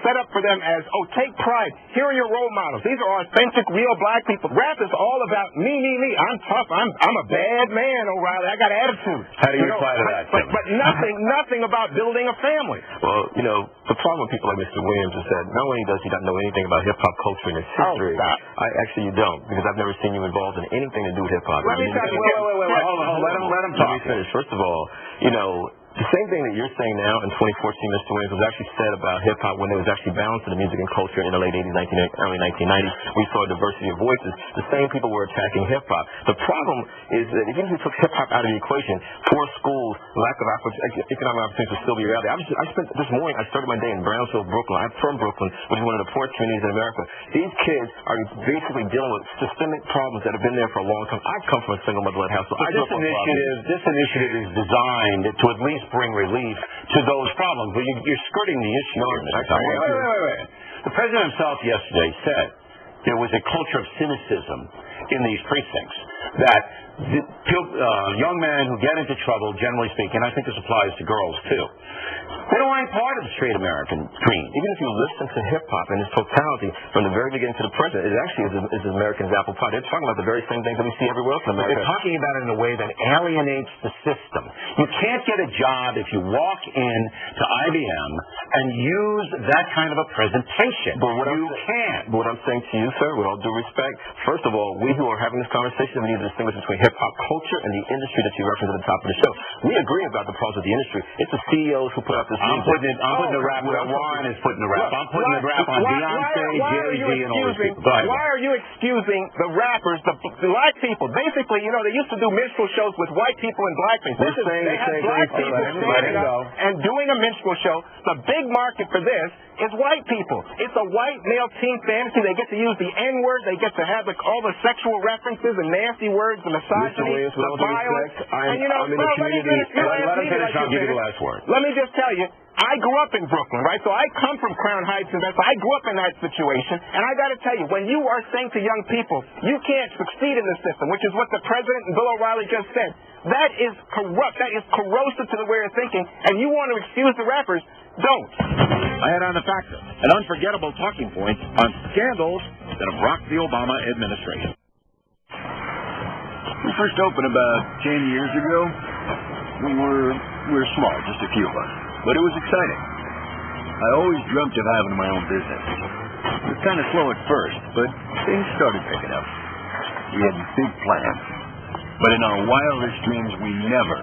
set up for them as, oh, take pride. Here are your role models. These are authentic, real black people. Rap is all about me, me, me. I'm tough. I'm a bad man, O'Reilly. I got attitude. How do you reply to that? But nothing about building a family. Well, the problem with people like Mr. Williams is that not only does he not know anything about hip-hop culture and its history, actually you don't, because I've never seen you involved in anything to do with hip-hop. Let me tell you, wait, hold on. Let him talk. Let me finish. First of all, the same thing that you're saying now in 2014, Mr. Williams, was actually said about hip-hop when there was actually balance in the music and culture in the late 80s, early 1990s. We saw a diversity of voices. The same people were attacking hip-hop. The problem is that even if you took hip-hop out of the equation, poor schools, lack of economic opportunities would still be a reality. This morning, I started my day in Brownsville, Brooklyn. I'm from Brooklyn, which is one of the poorest communities in America. These kids are basically dealing with systemic problems that have been there for a long time. I come from a single mother-led household. This initiative is designed to at least bring relief to those problems, but you're skirting the issue. Wait. The president himself yesterday said there was a culture of cynicism in these precincts, that young men who get into trouble, generally speaking, I think this applies to girls too, they don't like part of the straight American dream. Even if you listen to hip-hop in its totality, from the very beginning to the present, it actually is American's apple pie. They're talking about the very same things that we see everywhere else in America. They're talking about it in a way that alienates the system. You can't get a job if you walk in to IBM and use that kind of a presentation. But what I'm saying to you, sir, with all due respect, first of all, we who are having this conversation, we need to distinguish between hip-hop culture and the industry that you referenced at the top of the show. We agree about the problems of the industry. It's the CEOs who put out this I'm putting the rap where Juan is putting the rap. I'm putting the rap on Beyonce, Jay-Z, and all these people. Why are you excusing the rappers, the black people? Basically, they used to do minstrel shows with white people and black people. They have black people standing up and doing a minstrel show. The big market for this is white people. It's a white male teen fantasy. They get to use the N-word. They get to have all the sexual references and nasty words, the misogyny, the violence. I'm in the community. Let him finish. I'll give you the last word. Let me just tell you, I grew up in Brooklyn, right? So I come from Crown Heights and I grew up in that situation. And I got to tell you, when you are saying to young people, you can't succeed in the system, which is what the president and Bill O'Reilly just said, that is corrupt. That is corrosive to the way of thinking. And you want to excuse the rappers, don't. I had on the factor, an unforgettable talking point on scandals that have rocked the Obama administration. We first opened about 10 years ago. We were small, just a few of us. But it was exciting. I always dreamt of having my own business. It was kind of slow at first, but things started picking up. We had big plans. But in our wildest dreams, we never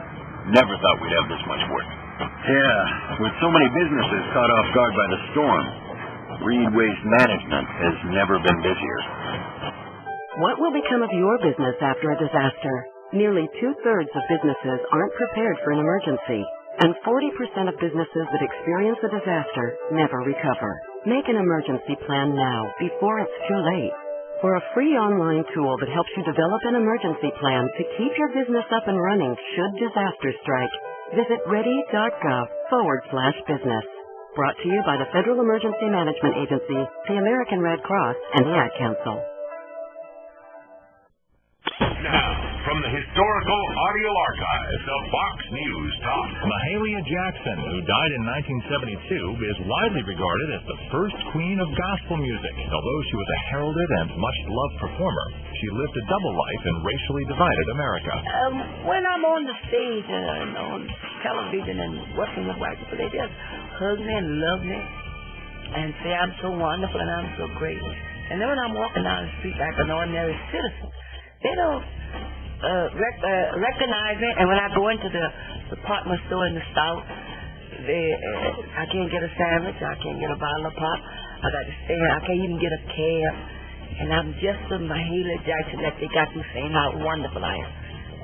thought we'd have this much work. Yeah, with so many businesses caught off guard by the storm, Reed Waste Management has never been busier. What will become of your business after a disaster? Nearly 2/3 of businesses aren't prepared for an emergency, and 40% of businesses that experience a disaster never recover. Make an emergency plan now, before it's too late. For a free online tool that helps you develop an emergency plan to keep your business up and running should disaster strike, visit ready.gov/business. Brought to you by the Federal Emergency Management Agency, the American Red Cross, and the Ad Council. Now, from the historical audio archives of Fox News Talk. Mahalia Jackson, who died in 1972, is widely regarded as the first queen of gospel music. Although she was a heralded and much-loved performer, she lived a double life in racially divided America. When I'm on the stage and on television and working with white people, they just hug me and love me and say I'm so wonderful and I'm so great. And then when I'm walking down the street like an ordinary citizen, they don't recognize me. And when I go into the department store in the South, I can't get a sandwich, I can't get a bottle of pop, I got to stay here, I can't even get a cab. And I'm just a Mahalia Jackson that they got me saying how wonderful I am.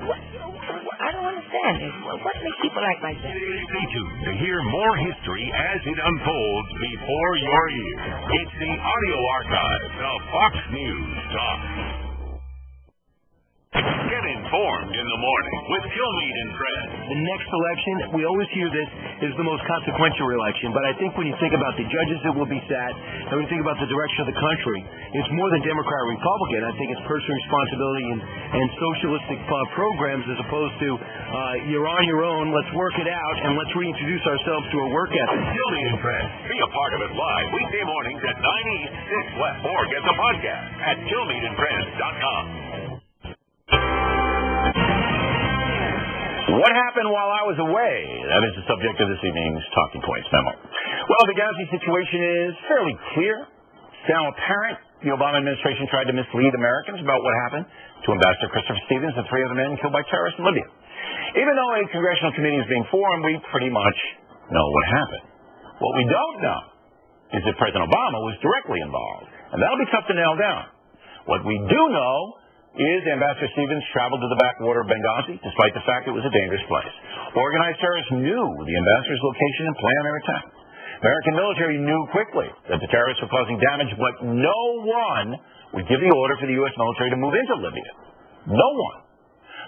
I don't understand this. What makes people act like that? Stay tuned to hear more history as it unfolds before your ears. It's the audio archives of Fox News Talk. Get informed in the morning with Kilmeade and Fred. The next election, we always hear this, is the most consequential election. But I think when you think about the judges that will be sat, and when you think about the direction of the country, it's more than Democrat or Republican. I think it's personal responsibility and socialistic programs as opposed to you're on your own, let's work it out, and let's reintroduce ourselves to a work ethic. Kilmeade and Fred. Be a part of it live weekday mornings at 9 East, 6 West, or get the podcast at KilmeadeandFriends.com. What happened while I was away? That is the subject of this evening's Talking Points memo. Well, the Benghazi situation is fairly clear. It's now apparent the Obama administration tried to mislead Americans about what happened to Ambassador Christopher Stevens and 3 other men killed by terrorists in Libya. Even though a congressional committee is being formed, we pretty much know what happened. What we don't know is that President Obama was directly involved, and that'll be tough to nail down. What we do know is Ambassador Stevens traveled to the backwater of Benghazi, despite the fact it was a dangerous place. Organized terrorists knew the ambassador's location and planned their attack. American military knew quickly that the terrorists were causing damage, but no one would give the order for the U.S. military to move into Libya. No one.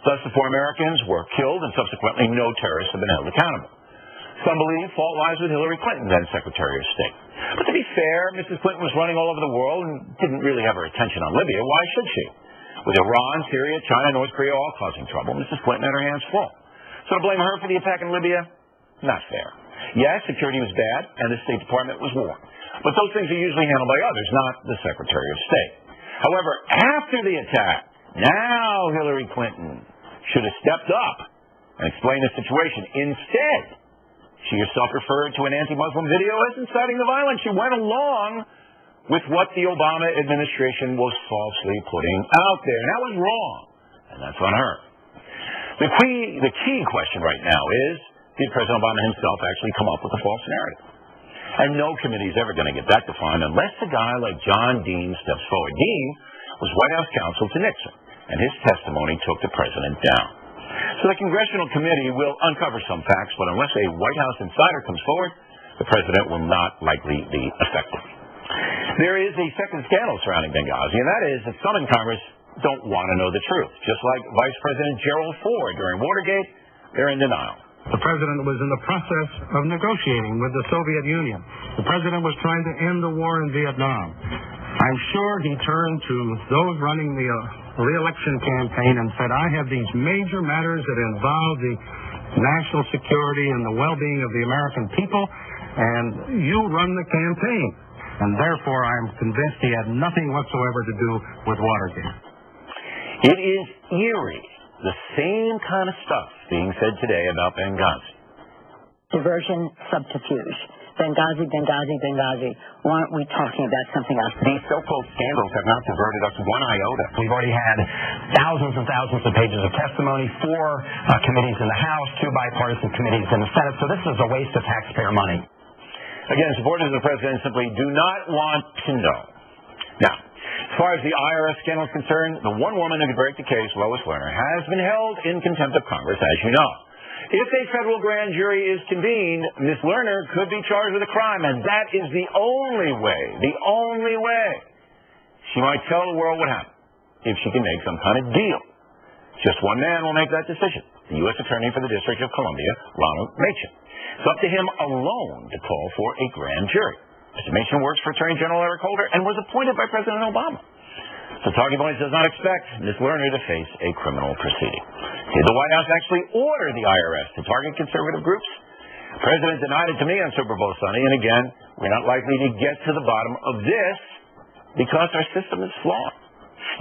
Thus, the 4 Americans were killed, and subsequently no terrorists have been held accountable. Some believe fault lies with Hillary Clinton, then Secretary of State. But to be fair, Mrs. Clinton was running all over the world and didn't really have her attention on Libya. Why should she? With Iran, Syria, China, North Korea all causing trouble, Mrs. Clinton had her hands full. So to blame her for the attack in Libya, not fair. Yes, security was bad, and the State Department was warned. But those things are usually handled by others, not the Secretary of State. However, after the attack, now Hillary Clinton should have stepped up and explained the situation. Instead, she herself referred to an anti-Muslim video as inciting the violence. She went along with what the Obama administration was falsely putting out there. And that was wrong. And that's on her. The key question right now is, did President Obama himself actually come up with a false narrative? And no committee is ever going to get that defined unless a guy like John Dean steps forward. Dean was White House counsel to Nixon, and his testimony took the president down. So the congressional committee will uncover some facts, but unless a White House insider comes forward, the president will not likely be effective. There is a second scandal surrounding Benghazi, and that is that some in Congress don't want to know the truth. Just like Vice President Gerald Ford during Watergate, they're in denial. The president was in the process of negotiating with the Soviet Union. The president was trying to end the war in Vietnam. I'm sure he turned to those running the re-election campaign and said, I have these major matters that involve the national security and the well-being of the American people, and you run the campaign. And therefore, I'm convinced he had nothing whatsoever to do with Watergate. It is eerie, the same kind of stuff being said today about Benghazi. Diversion, subterfuge. Benghazi, Benghazi, Benghazi. Why aren't we talking about something else? These so-called scandals have not diverted us one iota. We've already had thousands and thousands of pages of testimony, 4 committees in the House, 2 bipartisan bipartisan committees in the Senate, so this is a waste of taxpayer money. Again, supporters of the president simply do not want to know. Now, as far as the IRS scandal is concerned, the one woman who could break the case, Lois Lerner, has been held in contempt of Congress, as you know. If a federal grand jury is convened, Ms. Lerner could be charged with a crime, and that is the only way she might tell the world what happened, if she can make some kind of deal. Just one man will make that decision, the U.S. Attorney for the District of Columbia, Ronald Machen. It's up to him alone to call for a grand jury. Mr. Machen works for Attorney General Eric Holder and was appointed by President Obama. So Talking Points does not expect Ms. Lerner to face a criminal proceeding. Did the White House actually order the IRS to target conservative groups? The president denied it to me on Super Bowl Sunday, and again, we're not likely to get to the bottom of this because our system is flawed.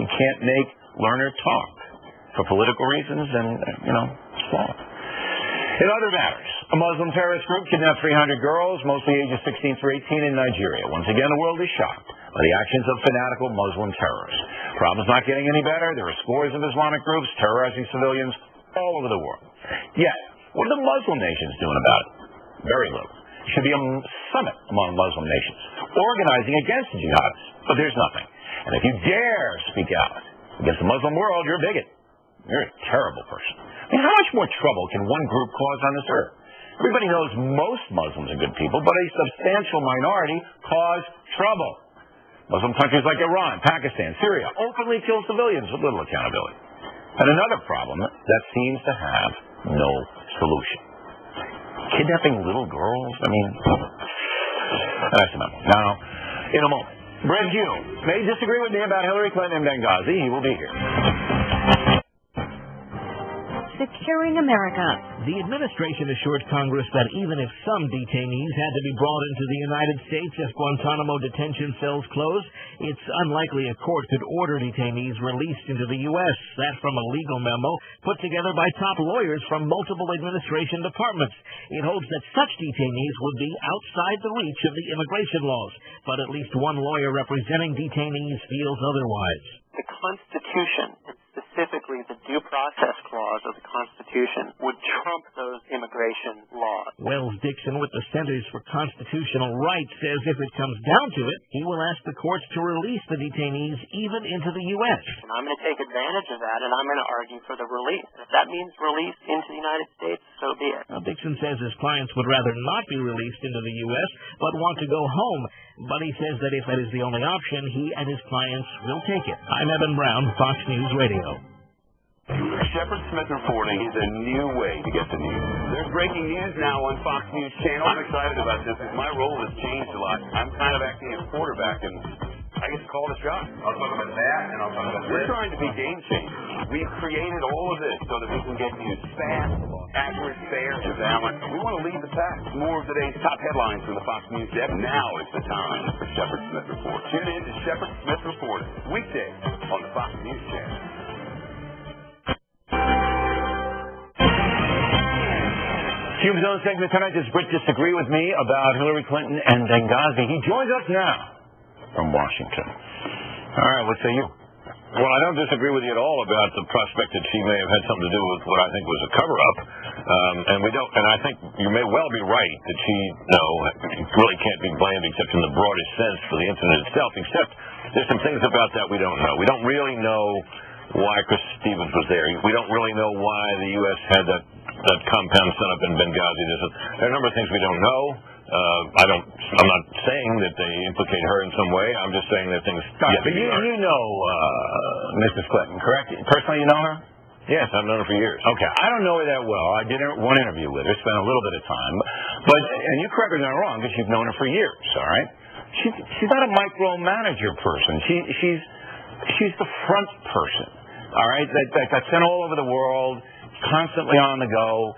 You can't make Lerner talk for political reasons, and, it's flawed. In other matters, a Muslim terrorist group kidnapped 300 girls, mostly ages 16 through 18 in Nigeria. Once again, the world is shocked by the actions of fanatical Muslim terrorists. The problem's not getting any better. There are scores of Islamic groups terrorizing civilians all over the world. Yet, what are the Muslim nations doing about it? Very little. There should be a summit among Muslim nations organizing against the jihadists, but there's nothing. And if you dare speak out against the Muslim world, you're a bigot. You're a terrible person. I mean, how much more trouble can one group cause on this earth? Everybody knows most Muslims are good people, but a substantial minority cause trouble. Muslim countries like Iran, Pakistan, Syria openly kill civilians with little accountability. And another problem that seems to have no solution. Kidnapping little girls? I mean, that's enough. Now, in a moment, Brent Hume may disagree with me about Hillary Clinton and Benghazi. He will be here. Securing America. The administration assured Congress that even if some detainees had to be brought into the United States if Guantanamo detention cells closed, it's unlikely a court could order detainees released into the U.S. That from a legal memo put together by top lawyers from multiple administration departments. It holds that such detainees would be outside the reach of the immigration laws, but at least one lawyer representing detainees feels otherwise. The Constitution, specifically the Due Process Clause of the Constitution, would trump those immigration laws. Wells Dixon with the Centers for Constitutional Rights says if it comes down to it, he will ask the courts to release the detainees even into the U.S. And I'm going to take advantage of that, and I'm going to argue for the release. And if that means release into the United States, so be it. Now, Dixon says his clients would rather not be released into the U.S., but want to go home. But he says that if that is the only option, he and his clients will take it. I'm Evan Brown, Fox News Radio. Shepard Smith reporting is a new way to get the news. There's breaking news now on Fox News Channel. I'm excited about this because my role has changed a lot. I'm kind of acting as quarterback, and I get to call the shots. I'll talk about that, and I'll talk about this. We're trying to be game changers. We've created all of this so that we can get news fast, accurate, fair, and balanced. We want to lead the pack. More of today's top headlines from the Fox News desk. Now is the time for Shepard Smith Report. Tune in to Shepard Smith Report weekdays on the Fox News Channel. Hume's own segment tonight. Does Britt disagree with me about Hillary Clinton and Benghazi? He joins us now from Washington. All right, what say you? Well, I don't disagree with you at all about the prospect that she may have had something to do with what I think was a cover-up. And I think you may well be right that she, really can't be blamed except in the broadest sense for the incident itself, except there's some things about that we don't know. We don't really know why Chris Stevens was there. We don't really know why the U.S. had that compound set up in Benghazi. There are a number of things we don't know. I'm not saying that they implicate her in some way. I'm just saying that things. But you know Mrs. Clinton, correct? Personally, you know her? Yes, I've known her for years. Okay, I don't know her that well. I did one interview with her, spent a little bit of time. And you correct me if I'm wrong, because you've known her for years, all right? She's not a micromanager person. She's the front person, all right? That got sent all over the world, constantly on the go,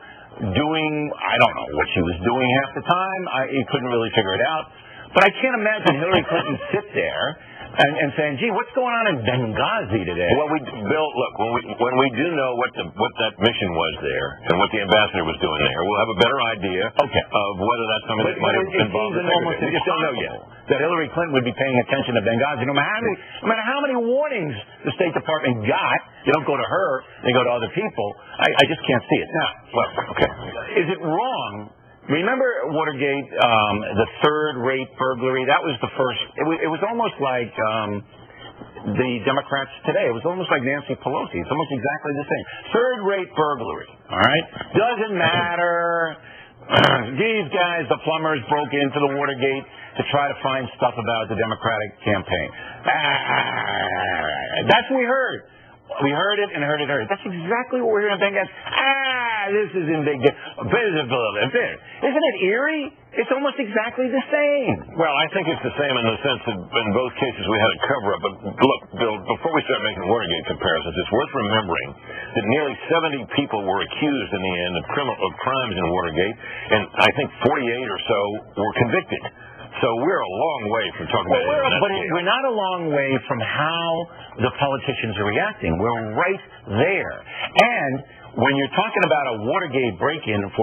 doing, I don't know what she was doing half the time. You couldn't really figure it out. But I can't imagine Hillary Clinton sit there and saying, gee, what's going on in Benghazi today? Well, Bill, look, when we do know what that mission was there and what the ambassador was doing there, we'll have a better idea of whether that's something that might have involved the almost impossible that Hillary Clinton would be paying attention to Benghazi. No matter how many warnings the State Department got, you don't go to her, they go to other people. I just can't see it. Now, well, okay. is it wrong? Remember Watergate, the third-rate burglary? That was the first. It was almost like the Democrats today. It was almost like Nancy Pelosi. It's almost exactly the same. Third-rate burglary, all right? Doesn't matter. These guys, the plumbers, broke into the Watergate to try to find stuff about the Democratic campaign. That's what we heard. We heard it and heard it. That's exactly what we're hearing. This is indignant. Isn't it eerie? It's almost exactly the same. Well, I think it's the same in the sense that in both cases we had a cover-up. But look, Bill, before we start making Watergate comparisons, it's worth remembering that nearly 70 people were accused in the end of crimes in Watergate, and I think 48 or so were convicted. So we're a long way from talking about it. But we're not a long way from how the politicians are reacting. We're right there. And when you're talking about a Watergate break-in for